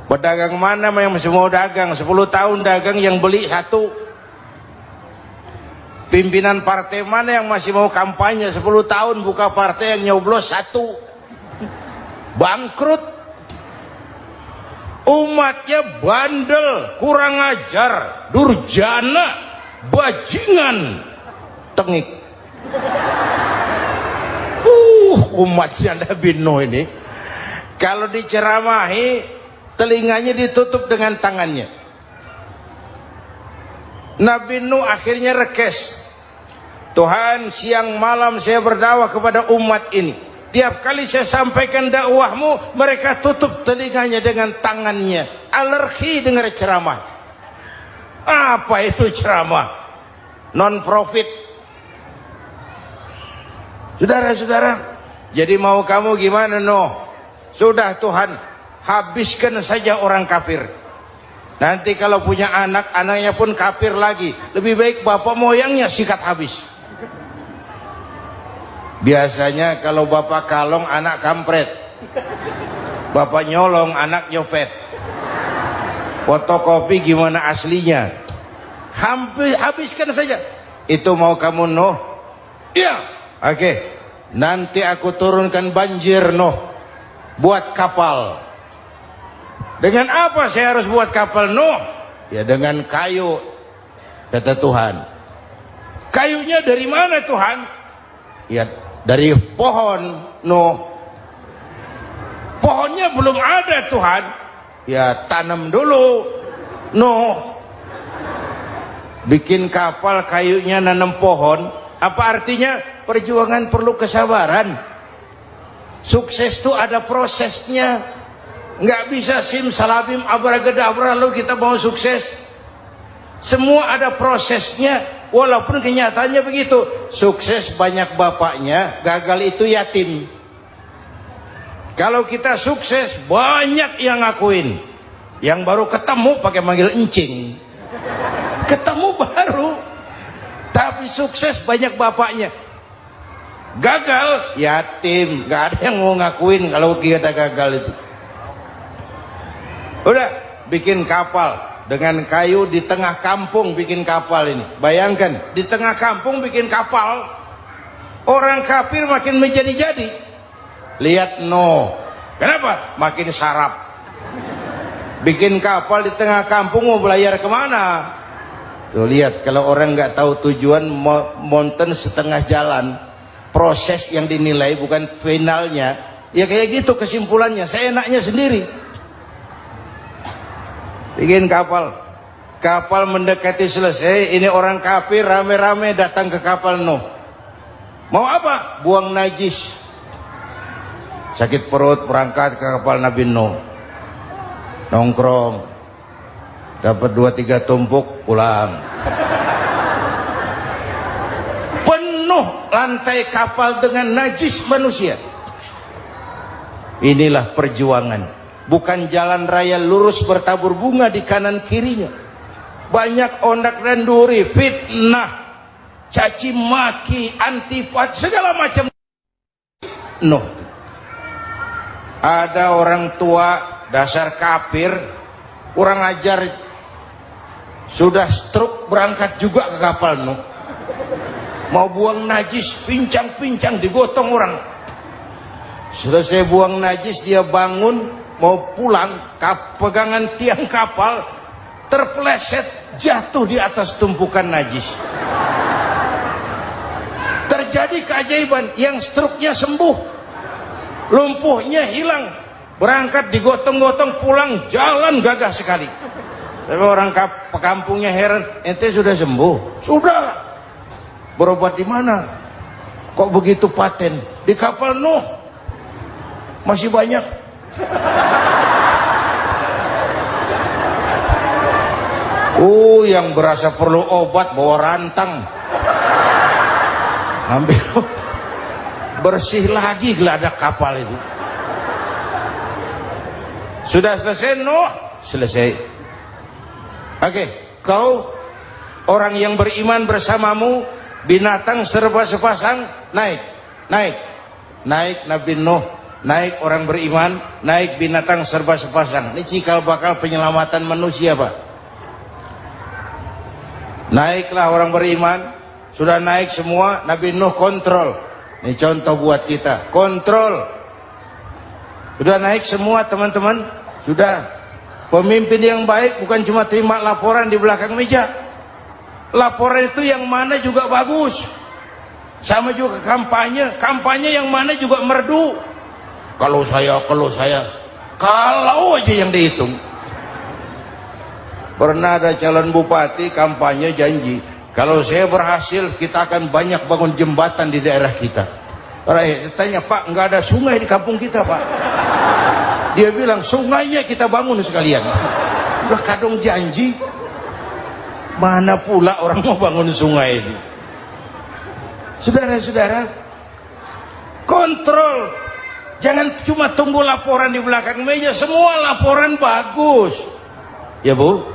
Pedagang mana yang masih mau dagang? 10 tahun dagang, yang beli 1. Pimpinan partai mana yang masih mau kampanye? 10 tahun buka partai, yang nyoblos 1. Bangkrut. Umatnya bandel, kurang ajar, durjana, bajingan, tengik. Umatnya Nabi Nuh ini kalau diceramahi telinganya ditutup dengan tangannya. Nabi Nuh akhirnya rekes. Tuhan, siang malam saya berdakwah kepada umat ini. Tiap kali saya sampaikan dakwahmu, mereka tutup telinganya dengan tangannya. Alergi dengar ceramah. Apa itu ceramah? Non profit. Saudara-saudara, jadi mau kamu gimana, Nuh? Sudah Tuhan, habiskan saja orang kafir. Nanti kalau punya anak, anaknya pun kafir lagi. Lebih baik bapak moyangnya sikat habis. Biasanya kalau bapak kalong, anak kampret. Bapak nyolong, anak nyopet. Fotokopi gimana aslinya? Habiskan saja. Itu mau kamu, Nuh? Iya. Oke. Nanti aku turunkan banjir, Nuh. Buat kapal. Dengan apa saya harus buat kapal, Nuh? Ya dengan kayu, kata Tuhan. Kayunya dari mana, Tuhan? Ya dari pohon, Nuh. Pohonnya belum ada, Tuhan. Ya tanam dulu, Nuh. Bikin kapal kayunya nanam pohon. Apa artinya? Perjuangan perlu kesabaran. Sukses itu ada prosesnya. Nggak bisa simsalabim abracadabra lalu kita mau sukses. Semua ada prosesnya. Walaupun kenyataannya begitu. Sukses banyak bapaknya, gagal itu yatim. Kalau kita sukses banyak yang ngakuin. Yang baru ketemu pakai manggil encing. Ketemu baru. Tapi sukses banyak bapaknya. Gagal yatim, nggak ada yang mau ngakuin kalau kita gagal itu. Udah bikin kapal dengan kayu di tengah kampung, bikin kapal ini. Bayangkan di tengah kampung bikin kapal, orang kafir makin menjadi-jadi. Lihat Nuh, kenapa? Makin sarap. Bikin kapal di tengah kampung mau belayar kemana? Tuh lihat, kalau orang nggak tahu tujuan, mountain setengah jalan. Proses yang dinilai bukan finalnya. Ya kayak gitu kesimpulannya. Saya enaknya sendiri. Bikin kapal. Kapal mendekati selesai. Ini orang kafir rame-rame datang ke kapal Nuh. Mau apa? Buang najis. Sakit perut berangkat ke kapal Nabi Nuh. Nongkrong. Dapat 2-3 tumpuk pulang. Penuh lantai kapal dengan najis manusia. Inilah perjuangan. Bukan jalan raya lurus bertabur bunga di kanan kirinya. Banyak ondak dan duri, fitnah, caci maki, antipat, segala macam. Nuh. Ada orang tua dasar kafir, kurang ajar, sudah stroke berangkat juga ke kapal Nuh. Mau buang najis, pincang-pincang digotong orang. Selesai buang najis dia bangun mau pulang, pegangan tiang kapal terpeleset jatuh di atas tumpukan najis. Terjadi keajaiban, yang stroke-nya sembuh, lumpuhnya hilang, berangkat digotong-gotong pulang jalan gagah sekali. Tapi orang kampungnya heran, ente sudah sembuh? Sudah. Berobat di mana? Kok begitu paten? Di kapal Nuh. Masih banyak. Yang berasa perlu obat bawa rantang. Ambil bersih lagi geladak kapal itu. Sudah selesai Nuh? Selesai. Oke, kau orang yang beriman bersamamu, binatang serba sepasang, naik Nabi Nuh, naik orang beriman, naik binatang serba sepasang. Ini cikal bakal penyelamatan manusia, Pak. Naiklah orang beriman, sudah naik semua, Nabi Nuh kontrol. Ini contoh buat kita, kontrol. Sudah naik semua teman-teman, sudah. Pemimpin yang baik bukan cuma terima laporan di belakang meja. Laporan itu yang mana juga bagus. Sama juga kampanye. Kampanye yang mana juga merdu. Kalau saya. Kalau aja yang dihitung. Pernah ada calon bupati kampanye janji, kalau saya berhasil kita akan banyak bangun jembatan di daerah kita. Rakyat tanya, Pak, nggak ada sungai di kampung kita, Pak. Dia bilang, sungainya kita bangun sekalian. Udah kadung janji, mana pula orang mau bangun sungai ini. Saudara-saudara, kontrol. Jangan cuma tunggu laporan di belakang meja. Semua laporan bagus. Ya, Bu?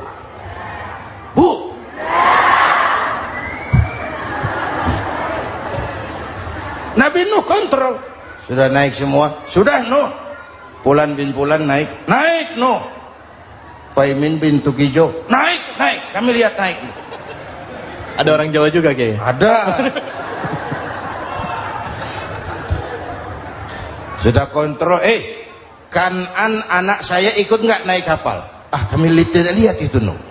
Bu, Nabi Nuh kontrol. Sudah naik semua? Sudah, Nuh. Pulan bin Pulan naik. Naik, Nuh. Paimin bin Tukijo naik. Kami lihat naik. Ada orang Jawa juga kayaknya. Ada. Sudah kontrol. Kanan anak saya ikut nggak naik kapal? Kami tidak lihat itu, Nuh.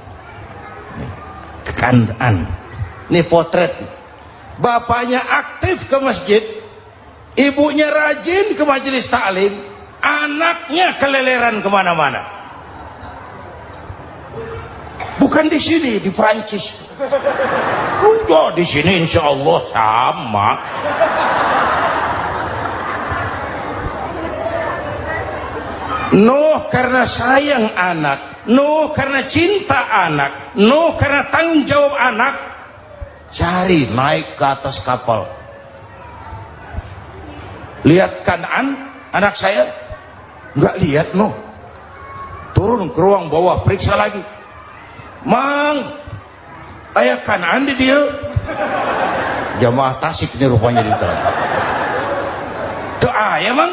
Kanan. Ini potret. Bapaknya aktif ke masjid, ibunya rajin ke majelis taklim, anaknya keleleran kemana-mana. Bukan di sini, di Prancis. Udah di sini insya Allah sama. Nuh karena sayang anak, Nuh karena cinta anak, Nuh karena tanggung jawab anak, cari naik ke atas kapal. Lihat Kan'an, anak saya, nggak lihat, Nuh. Turun ke ruang bawah, periksa lagi. Mang, ayah Kan'an di dia. Jamaah Tasik ini rupanya di dalam. Tuh ayah, Mang.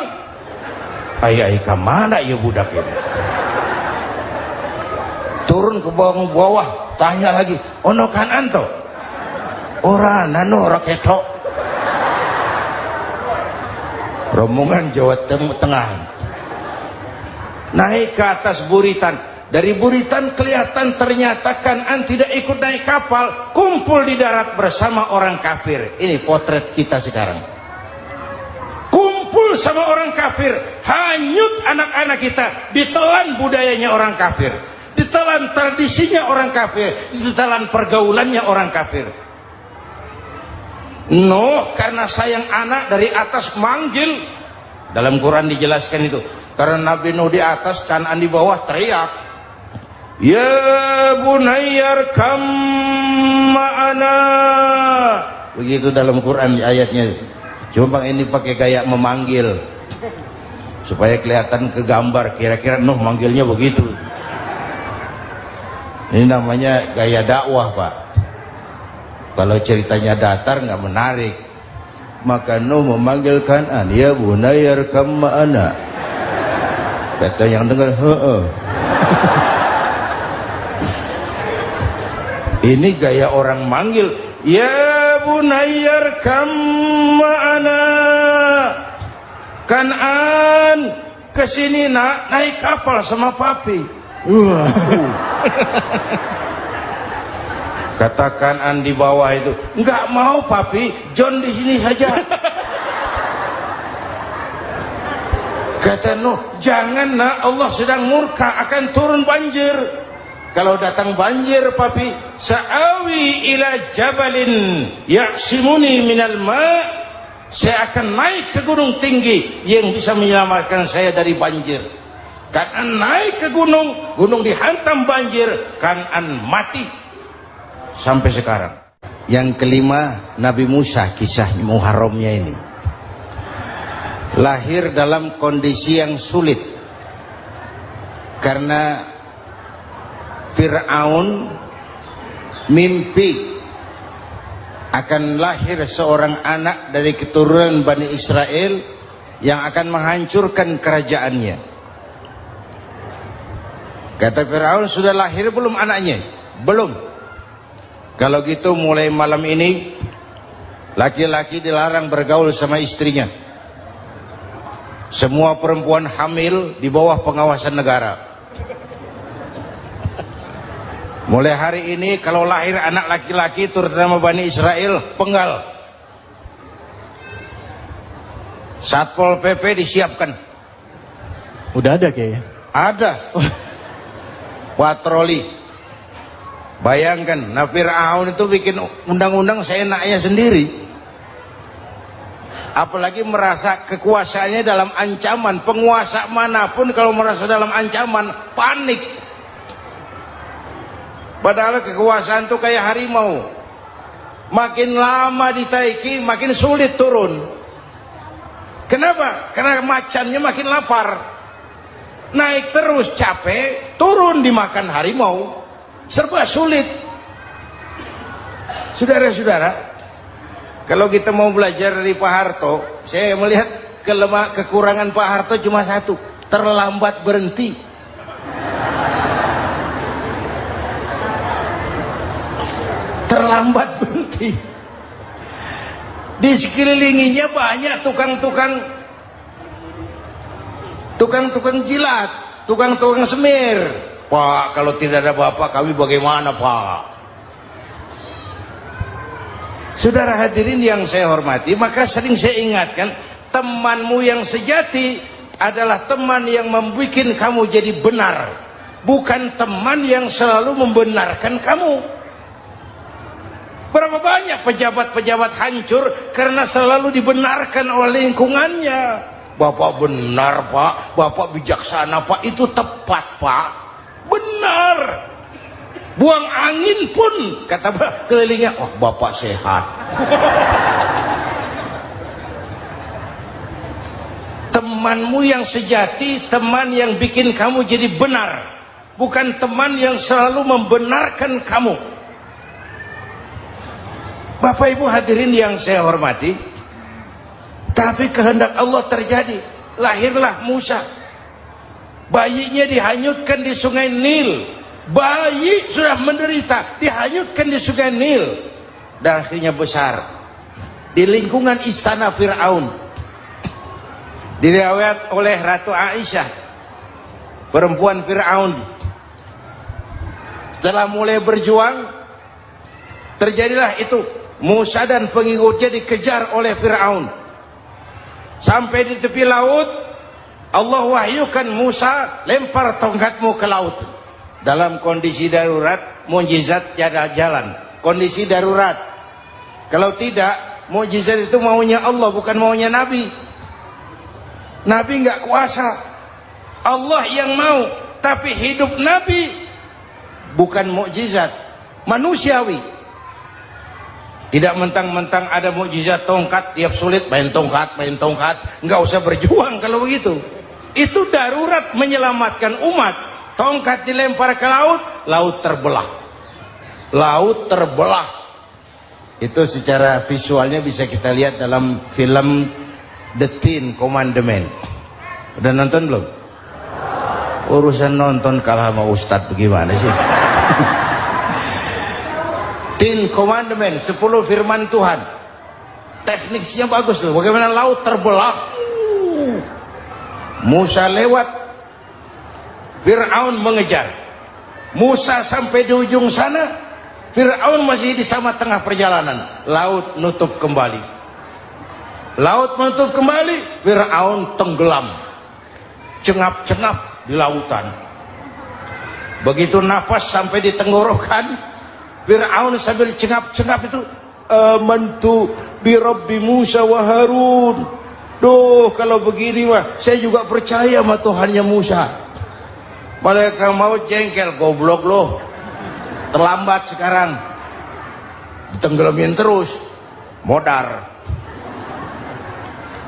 Ayah kemana ya budak ini? Turun ke bawah, tanya lagi, ono Kan'an to? Ora nano raketo. Rombongan Jawa Tengah naik ke atas buritan. Dari buritan kelihatan ternyata Kan'an tidak ikut naik kapal, kumpul di darat bersama orang kafir. Ini potret kita sekarang. Kumpul sama orang kafir, hanyut anak-anak kita, ditelan budayanya orang kafir, ditelan tradisinya orang kafir, ditelan pergaulannya orang kafir. Nuh karena sayang anak dari atas manggil. Dalam Quran dijelaskan itu. Karena Nabi Nuh di atas, Kan'an di bawah, teriak, ya bunayyar kam ma'ana. Begitu dalam Quran ayatnya. Cuma ini pakai gaya memanggil supaya kelihatan kegambar, kira-kira Nuh manggilnya begitu. Ini namanya gaya dakwah, Pak. Kalau ceritanya datar nggak menarik. Maka Nuh memanggil Kan'an, ya bunayyar kam ma'ana. Kata yang dengar, heeh. Ini gaya orang manggil, ya bunayyar kam ma'ana. Kan'an, kesini nak, naik kapal sama papi. Kata Kan'an di bawah itu, enggak mau papi, John di sini saja. Kata Nuh, jangan nak, Allah sedang murka, akan turun banjir. Kalau datang banjir papi, sa'awi ila jabalin ya'simuni minal ma', saya akan naik ke gunung tinggi yang bisa menyelamatkan saya dari banjir. Kan'an naik ke gunung, gunung dihantam banjir, Kan'an mati sampai sekarang. Yang kelima, Nabi Musa, kisah Muharramnya ini. Lahir dalam kondisi yang sulit karena Fir'aun mimpi akan lahir seorang anak dari keturunan Bani Israel yang akan menghancurkan kerajaannya. Kata Fir'aun, sudah lahir belum anaknya? Belum. Kalau gitu mulai malam ini laki-laki dilarang bergaul sama istrinya. Semua perempuan hamil di bawah pengawasan negara. Mulai hari ini kalau lahir anak laki-laki terutama Bani Israel, penggal. Satpol PP disiapkan. Udah ada Kiai? Ada. Patroli. Bayangkan, nah Fir'aun itu bikin undang-undang seenaknya sendiri. Apalagi merasa kekuasaannya dalam ancaman. Penguasa manapun kalau merasa dalam ancaman, panik. Padahal kekuasaan itu kayak harimau. Makin lama ditaiki, makin sulit turun. Kenapa? Karena macannya makin lapar. Naik terus capek, turun dimakan harimau. Serba sulit. Saudara-saudara, kalau kita mau belajar dari Pak Harto, saya melihat kekurangan Pak Harto cuma satu, terlambat berhenti. Terlambat berhenti. Di sekelilinginya banyak tukang-tukang jilat, tukang-tukang semir. Pak, kalau tidak ada bapak kami bagaimana Pak? Saudara hadirin yang saya hormati, maka sering saya ingatkan, temanmu yang sejati adalah teman yang membuat kamu jadi benar, bukan teman yang selalu membenarkan kamu. Berapa banyak pejabat-pejabat hancur karena selalu dibenarkan oleh lingkungannya. Bapak benar Pak, Bapak bijaksana Pak, itu tepat Pak, benar. Buang angin pun kata kelilingnya, oh Bapak sehat. Temanmu yang sejati, teman yang bikin kamu jadi benar, bukan teman yang selalu membenarkan kamu. Bapak Ibu hadirin yang saya hormati, tapi kehendak Allah terjadi. Lahirlah Musa. Bayinya dihanyutkan di sungai Nil. Bayi sudah menderita, dihanyutkan di sungai Nil. Dan akhirnya besar di lingkungan istana Fir'aun. Diriwayat oleh Ratu Aisyah, perempuan Fir'aun, setelah mulai berjuang, terjadilah itu. Musa dan pengikutnya dikejar oleh Fir'aun. Sampai di tepi laut, Allah wahyukan Musa, lempar tongkatmu ke laut. Dalam kondisi darurat, mukjizat tiada jalan. Kondisi darurat. Kalau tidak, mukjizat itu maunya Allah, bukan maunya Nabi. Nabi nggak kuasa. Allah yang mau. Tapi hidup Nabi bukan mukjizat, manusiawi. Tidak mentang-mentang ada mukjizat tongkat, tiap sulit main tongkat. Nggak usah berjuang kalau begitu. Itu darurat menyelamatkan umat. Tongkat dilempar ke laut, laut terbelah. Laut terbelah. Itu secara visualnya bisa kita lihat dalam film The Ten Commandment. Udah nonton belum? Urusan nonton kalah sama Ustadz bagaimana sih? Ten Commandment, 10 firman Tuhan. Tekniknya bagus loh. Bagaimana laut terbelah. Musa lewat, Fir'aun mengejar. Musa sampai di ujung sana, Fir'aun masih di sama tengah perjalanan. Laut nutup kembali. Laut menutup kembali, Fir'aun tenggelam. Cengap-cengap di lautan. Begitu nafas sampai di tenggorokan, Fir'aun sambil cengap-cengap itu, amantu bi Rabbi Musa wa Harun. Duh, kalau begini mah saya juga percaya sama Tuhannya Musa. Malaikat maut jengkel, goblok loh. Terlambat sekarang. Ditenggelamin terus. Modar.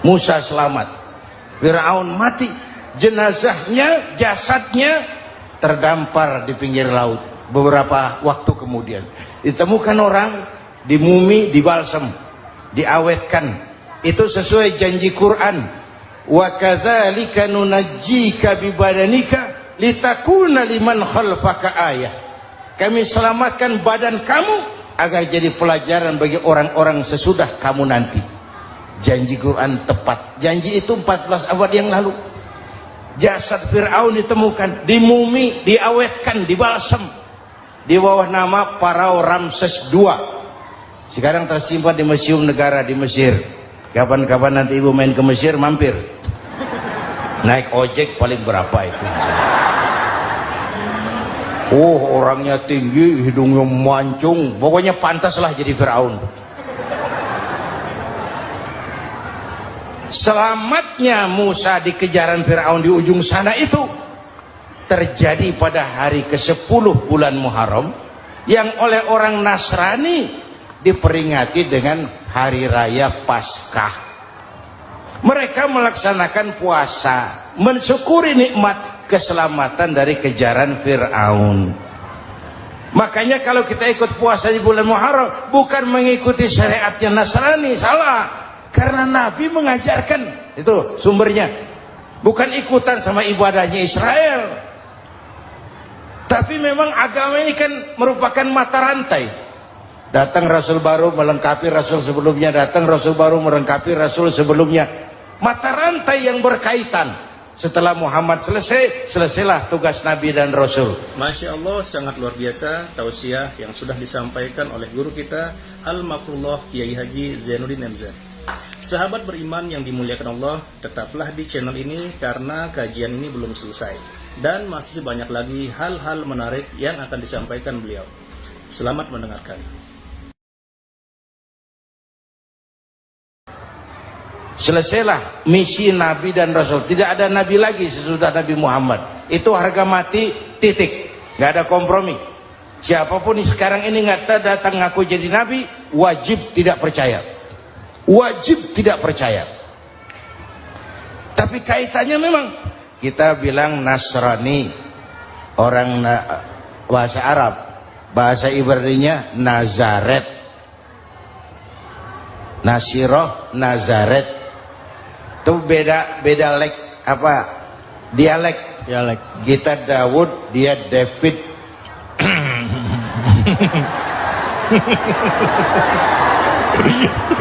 Musa selamat. Fir'aun mati. Jenazahnya, jasadnya terdampar di pinggir laut. Beberapa waktu kemudian ditemukan orang, dimumi, dibalsem, diawetkan. Itu sesuai janji Quran. Wa kadzalika nunajjika bi badanika litakuna liman khalfaka ayah. Kami selamatkan badan kamu agar jadi pelajaran bagi orang-orang sesudah kamu nanti. Janji Quran tepat. Janji itu 14 abad yang lalu. Jasad Fir'aun ditemukan, dimumi, diawetkan, dibalsem. di bawah nama Parao Ramses II. Sekarang tersimpan di Museum Negara di Mesir. Kapan-kapan nanti ibu main ke Mesir, mampir. Naik ojek paling berapa itu? Oh, orangnya tinggi, hidungnya mancung, pokoknya pantaslah jadi Firaun. Selamatnya Musa di kejaran Firaun di ujung sana itu terjadi pada hari ke-10 bulan Muharram, yang oleh orang Nasrani diperingati dengan hari raya Paskah. Mereka melaksanakan puasa, mensyukuri nikmat keselamatan dari kejaran Firaun. Makanya kalau kita ikut puasa di bulan Muharram bukan mengikuti syariatnya Nasrani, salah. Karena Nabi mengajarkan, itu sumbernya. Bukan ikutan sama ibadahnya Israel. Tapi memang agama ini kan merupakan mata rantai. Datang Rasul baru melengkapi Rasul sebelumnya, datang Rasul baru melengkapi Rasul sebelumnya. Mata rantai yang berkaitan. Setelah Muhammad selesai, selesailah tugas Nabi dan Rasul. Masya Allah, sangat luar biasa tausiah yang sudah disampaikan oleh guru kita Al-Mafrullah Kiai Haji Zainuddin MZ. Sahabat beriman yang dimuliakan Allah, tetaplah di channel ini karena kajian ini belum selesai dan masih banyak lagi hal-hal menarik yang akan disampaikan beliau. Selamat mendengarkan. Selesailah misi Nabi dan Rasul. Tidak ada Nabi lagi sesudah Nabi Muhammad. Itu harga mati, titik. Gak ada kompromi. Siapapun sekarang ini nggak datang ngaku jadi Nabi, wajib tidak percaya. Wajib tidak percaya. Tapi kaitannya memang kita bilang Nasrani, orang bahasa Arab, bahasa Ibraninya Nazaret, Nasiroh, Nazaret. Itu beda dialek. Kita Daud, dia David.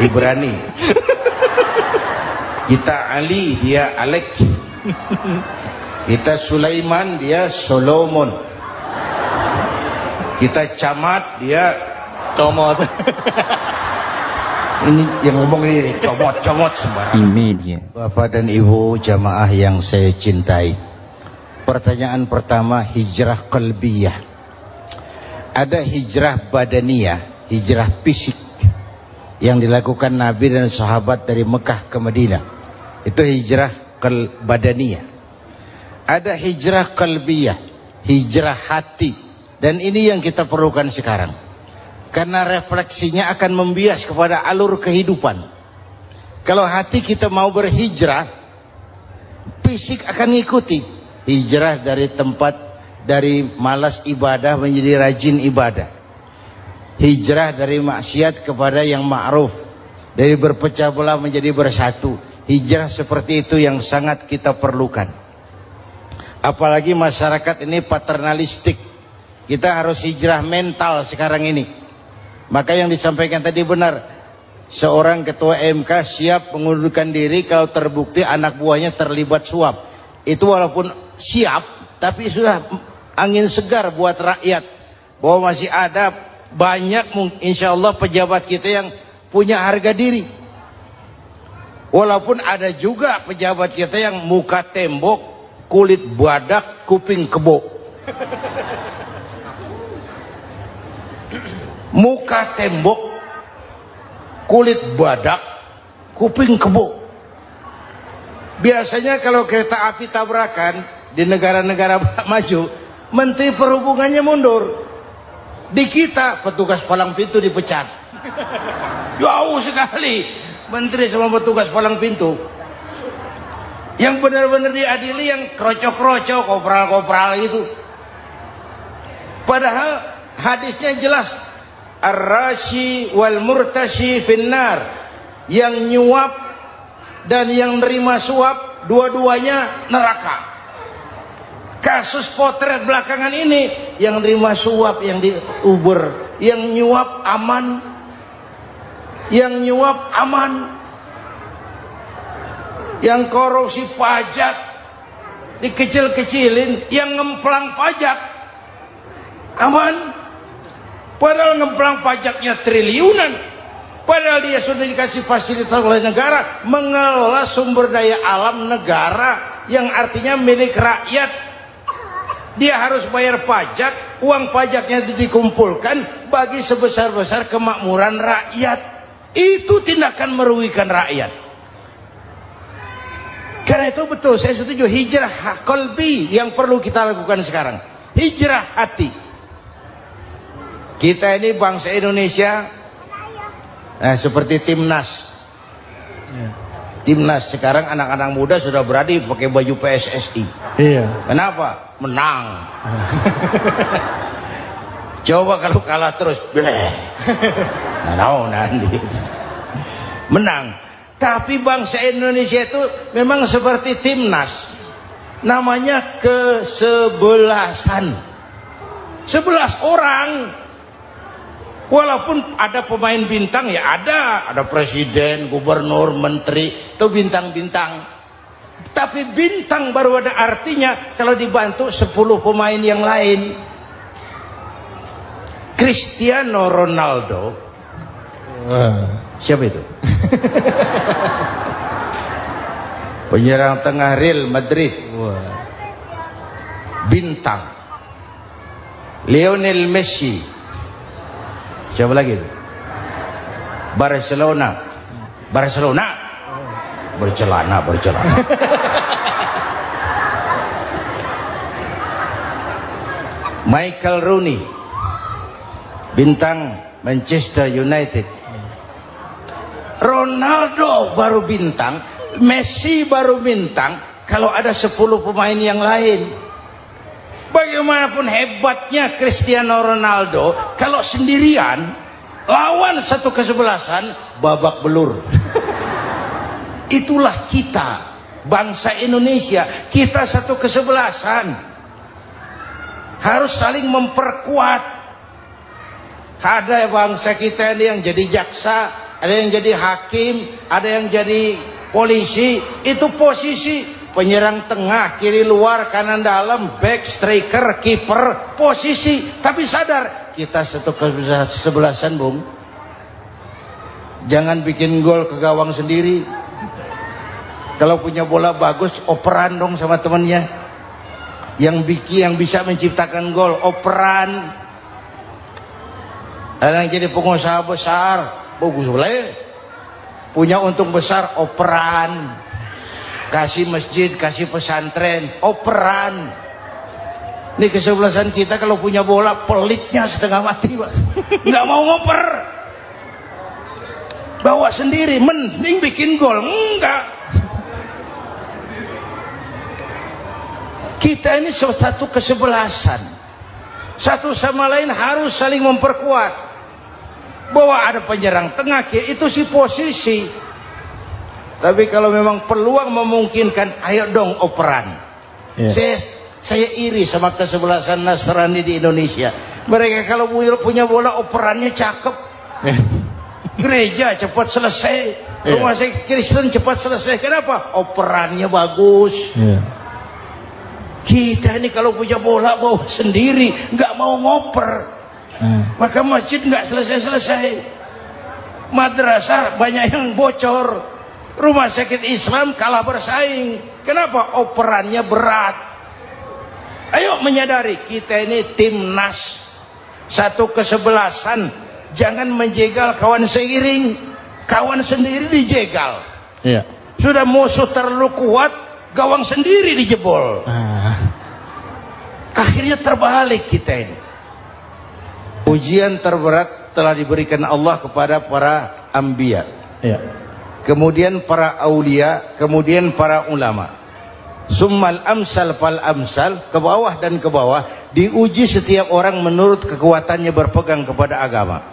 Ibrani. Kita Ali, dia Alek. Kita Sulaiman, dia Solomon. Kita Camat, dia Comot. Ini yang ngomong ini comot sembarang. Imedia. Bapak dan Ibu jamaah yang saya cintai, pertanyaan pertama, hijrah qalbiyah. Ada hijrah badaniyah, hijrah fisik yang dilakukan Nabi dan sahabat dari Mekah ke Madinah. Itu hijrah badaniyah. Ada hijrah qalbiyah, hijrah hati. Dan ini yang kita perlukan sekarang. Karena refleksinya akan membias kepada alur kehidupan. Kalau hati kita mau berhijrah, fisik akan ngikuti. Hijrah dari tempat, dari malas ibadah menjadi rajin ibadah. Hijrah dari maksiat kepada yang ma'ruf, dari berpecah belah menjadi bersatu. Hijrah seperti itu yang sangat kita perlukan. Apalagi masyarakat ini paternalistik. Kita harus hijrah mental sekarang ini. Maka yang disampaikan tadi benar. Seorang ketua MK siap mengundurkan diri kalau terbukti anak buahnya terlibat suap. Itu walaupun siap, tapi sudah angin segar buat rakyat. Bahwa masih ada banyak insya Allah pejabat kita yang punya harga diri. Walaupun ada juga pejabat kita yang muka tembok, kulit badak, kuping kebo. Muka tembok, kulit badak, kuping kebo. Biasanya kalau kereta api tabrakan di negara-negara maju, Menteri Perhubungannya mundur. Di kita petugas palang pintu dipecat. Jauh sekali menteri sama petugas palang pintu. Yang benar-benar diadili yang krocok-krocok, kopral-kopral gitu. Padahal hadisnya jelas, ar-rashi wal murtashi finnar. Yang nyuap dan yang nerima suap dua-duanya neraka. Kasus potret belakangan ini, yang nerima suap, yang diuber, yang nyuap aman, yang nyuap aman, yang korupsi pajak dikecil-kecilin, yang ngemplang pajak aman. Padahal ngemplang pajaknya triliunan. Padahal dia sudah dikasih fasilitas oleh negara mengelola sumber daya alam negara yang artinya milik rakyat. Dia harus bayar pajak, uang pajaknya dikumpulkan bagi sebesar-besar kemakmuran rakyat. Itu tindakan merugikan rakyat. Karena itu betul, saya setuju, hijrah qalbi yang perlu kita lakukan sekarang. Hijrah hati. Kita ini bangsa Indonesia, seperti timnas. Timnas sekarang anak-anak muda sudah berani pakai baju PSSI. Iya. Kenapa? Menang. Coba kalau kalah terus, nanti menang. Tapi bangsa Indonesia itu memang seperti timnas, namanya kesebelasan. 11 orang. Walaupun ada pemain bintang, ya ada presiden, gubernur, menteri, itu bintang-bintang. Tapi bintang baru ada artinya kalau dibantu 10 pemain yang lain. Cristiano Ronaldo, siapa itu? Penyerang tengah Real Madrid, bintang. Lionel Messi, siapa lagi? Barcelona, bercelana. Michael Rooney, bintang Manchester United. Ronaldo baru bintang, Messi baru bintang kalau ada 10 pemain yang lain. Bagaimanapun hebatnya Cristiano Ronaldo, kalau sendirian lawan satu kesebelasan, babak belur. Itulah kita, bangsa Indonesia. Kita satu kesebelasan, harus saling memperkuat. Ada bangsa kita ini yang jadi jaksa, ada yang jadi hakim, ada yang jadi polisi. Itu posisi penyerang tengah, kiri luar, kanan dalam, back, striker, kiper, posisi. Tapi sadar, kita satu kesebelasan, Bung. Jangan bikin gol ke gawang sendiri. Kalau punya bola bagus, operan dong sama temannya. Yang bisa menciptakan gol, operan. Ada yang jadi pengusaha besar, bagus boleh. Punya untung besar, operan. Kasih masjid, kasih pesantren, operan. Ini kesebelasan kita kalau punya bola pelitnya setengah mati, Pak. Nggak mau ngoper. Bawa sendiri, mending bikin gol. Enggak. Kita ini satu kesebelasan. Satu sama lain harus saling memperkuat. Bahwa ada penyerang tengah, itu si posisi. Tapi kalau memang peluang memungkinkan, ayo dong operan. Saya iri sama kesebelasan Nasrani di Indonesia. Mereka kalau punya bola operannya cakep. Gereja cepat selesai, rumah sakit Kristen cepat selesai. Kenapa? Operannya bagus. Kita ini kalau punya bola bawa sendiri, nggak mau ngoper. Maka masjid nggak selesai-selesai. Madrasah banyak yang bocor. Rumah sakit Islam kalah bersaing. Kenapa? Operannya berat. Ayo menyadari, kita ini timnas, satu kesebelasan. Jangan menjegal kawan seiring, kawan sendiri dijegal. Sudah musuh terlalu kuat, gawang sendiri dijebol. Akhirnya terbalik kita ini. Ujian terberat telah diberikan Allah kepada para anbiya. Kemudian para aulia, kemudian para ulama. Summal amsal fal amsal, ke bawah dan ke bawah, diuji setiap orang menurut kekuatannya berpegang kepada agama.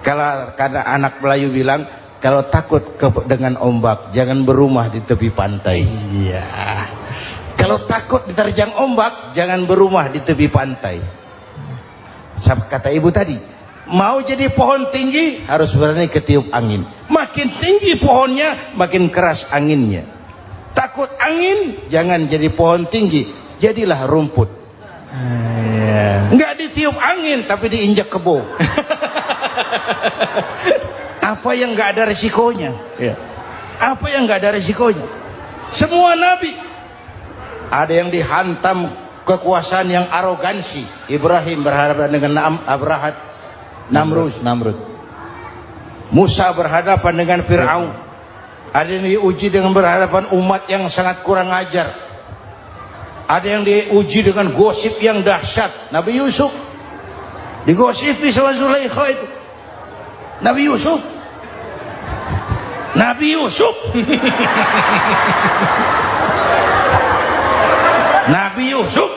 Kalau karena anak Melayu bilang, kalau takut dengan ombak, jangan berumah di tepi pantai. Kalau takut diterjang ombak, jangan berumah di tepi pantai. Kata ibu tadi, mau jadi pohon tinggi harus berani ketiup angin. Makin tinggi pohonnya, makin keras anginnya. Takut angin, jangan jadi pohon tinggi, jadilah rumput. Ya. Enggak ditiup angin tapi diinjak kebo. Apa yang enggak ada resikonya? Ya. Apa yang enggak ada resikonya? Semua nabi ada yang dihantam kekuasaan yang arogansi. Ibrahim berhadapan dengan Namrud. Musa berhadapan dengan Fir'aun. Ada yang diuji dengan berhadapan umat yang sangat kurang ajar. Ada yang diuji dengan gosip yang dahsyat. Nabi Yusuf digosipi sama Zulaikha itu. Nabi Yusuf Nabi Yusuf.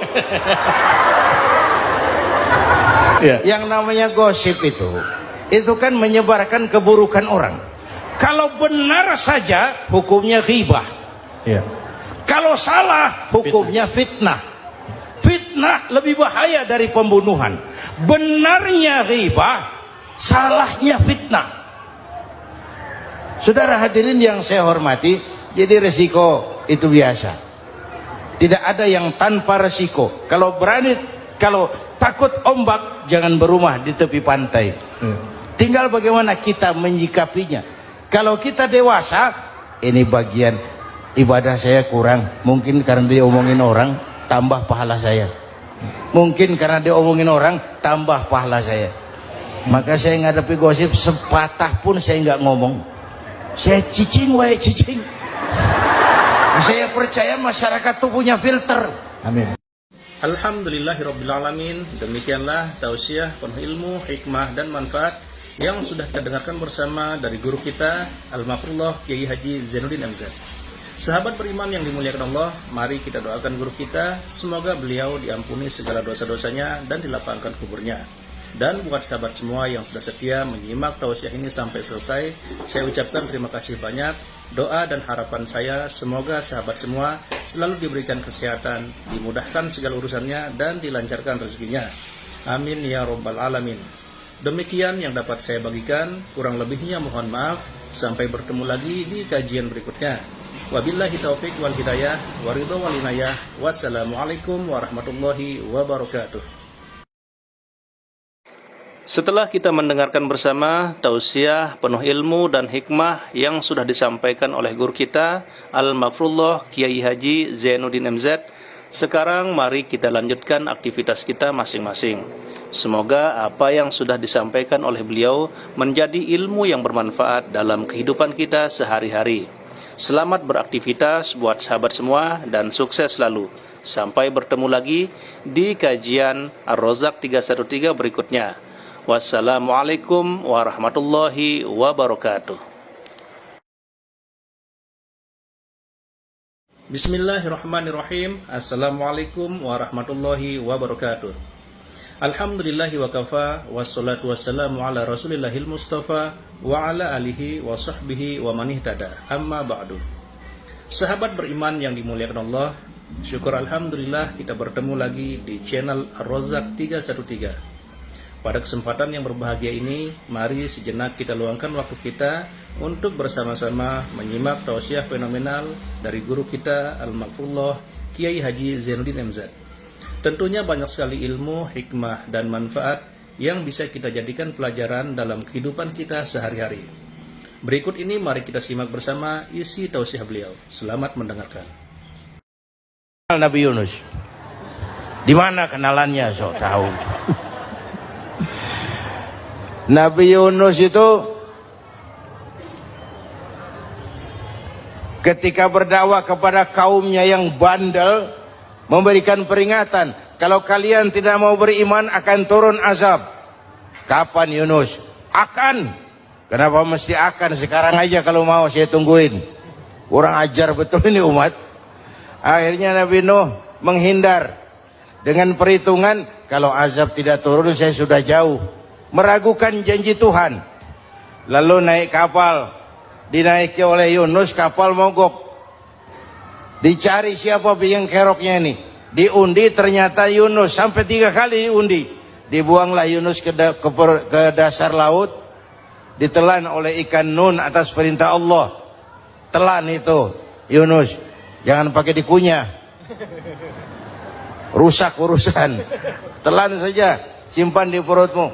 Ya. Yang namanya gosip itu kan menyebarkan keburukan orang. Kalau benar saja hukumnya ghibah. Ya. Kalau salah hukumnya fitnah. Fitnah lebih bahaya dari pembunuhan. Benarnya ghibah, salahnya fitnah. Saudara hadirin yang saya hormati, jadi resiko itu biasa. Tidak ada yang tanpa resiko. Kalau takut ombak, jangan berumah di tepi pantai. Tinggal bagaimana kita menyikapinya. Kalau kita dewasa, ini bagian ibadah saya kurang. Mungkin karena dia omongin orang, tambah pahala saya. Mungkin karena dia omongin orang, tambah pahala saya. Maka saya ngadapi gosip, sepatah pun saya nggak ngomong. Saya cicing. Saya percaya masyarakat itu punya filter. Amin. Alhamdulillahirrabbilalamin. Demikianlah tausiah penuh ilmu, hikmah dan manfaat yang sudah kita dengarkan bersama dari guru kita Al-Mafrullah Kiai Haji Zainuddin MZ. Sahabat beriman yang dimuliakan Allah, mari kita doakan guru kita, semoga beliau diampuni segala dosa-dosanya dan dilapangkan kuburnya. Dan buat sahabat semua yang sudah setia menyimak tausiah ini sampai selesai, saya ucapkan terima kasih banyak. Doa dan harapan saya semoga sahabat semua selalu diberikan kesehatan, dimudahkan segala urusannya dan dilancarkan rezekinya. Amin ya rabbal alamin. Demikian yang dapat saya bagikan, kurang lebihnya mohon maaf. Sampai bertemu lagi di kajian berikutnya. Wabillahi taufik wal hidayah, waridho wal inayah. Wassalamualaikum warahmatullahi wabarakatuh. Setelah kita mendengarkan bersama tausiah penuh ilmu dan hikmah yang sudah disampaikan oleh guru kita Al-Mafrullah Kiai Haji Zainuddin MZ, sekarang mari kita lanjutkan aktivitas kita masing-masing. Semoga apa yang sudah disampaikan oleh beliau menjadi ilmu yang bermanfaat dalam kehidupan kita sehari-hari. Selamat beraktivitas buat sahabat semua dan sukses selalu. Sampai bertemu lagi di kajian Ar-Razak 313 berikutnya. Wassalamualaikum warahmatullahi wabarakatuh. Bismillahirrahmanirrahim. Assalamualaikum warahmatullahi wabarakatuh. Alhamdulillahi wa kafa, wassalatu wassalamu ala rasulillahil mustafa wa ala alihi wa sahbihi wa man ihtada. Amma ba'du. Sahabat beriman yang dimuliakan Allah, syukur alhamdulillah kita bertemu lagi di channel Ar-Razak 313. Pada kesempatan yang berbahagia ini, mari sejenak kita luangkan waktu kita untuk bersama-sama menyimak tausiah fenomenal dari guru kita Al-Mafrullah Kiai Haji Zainuddin MZ. Tentunya banyak sekali ilmu, hikmah, dan manfaat yang bisa kita jadikan pelajaran dalam kehidupan kita sehari-hari. Berikut ini mari kita simak bersama isi tausiah beliau. Selamat mendengarkan. Nabi Yunus. Di mana kenalannya? So tahu. Nabi Yunus itu ketika berdakwah kepada kaumnya yang bandel, memberikan peringatan, kalau kalian tidak mau beriman akan turun azab. Kapan Yunus? Akan. Kenapa mesti akan? Sekarang aja kalau mau saya tungguin. Kurang ajar betul ini umat. Akhirnya Nabi Nuh menghindar dengan perhitungan, kalau azab tidak turun saya sudah jauh. Meragukan janji Tuhan. Lalu naik kapal, dinaiki oleh Yunus, kapal mogok. Dicari siapa biang keroknya ini. Diundi ternyata Yunus. Sampai 3 kali diundi. Dibuanglah Yunus ke dasar laut. Ditelan oleh ikan Nun atas perintah Allah. Telan itu Yunus. Jangan pakai dikunyah. rusak urusan. Telan saja, simpan di perutmu.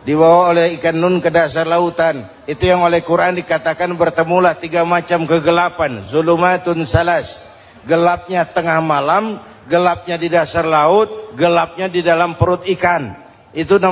Dibawa oleh ikan nun ke dasar lautan. Itu yang oleh Quran dikatakan bertemulah 3 macam kegelapan. Zulumatun salas. Gelapnya tengah malam, gelapnya di dasar laut, gelapnya di dalam perut ikan. Itu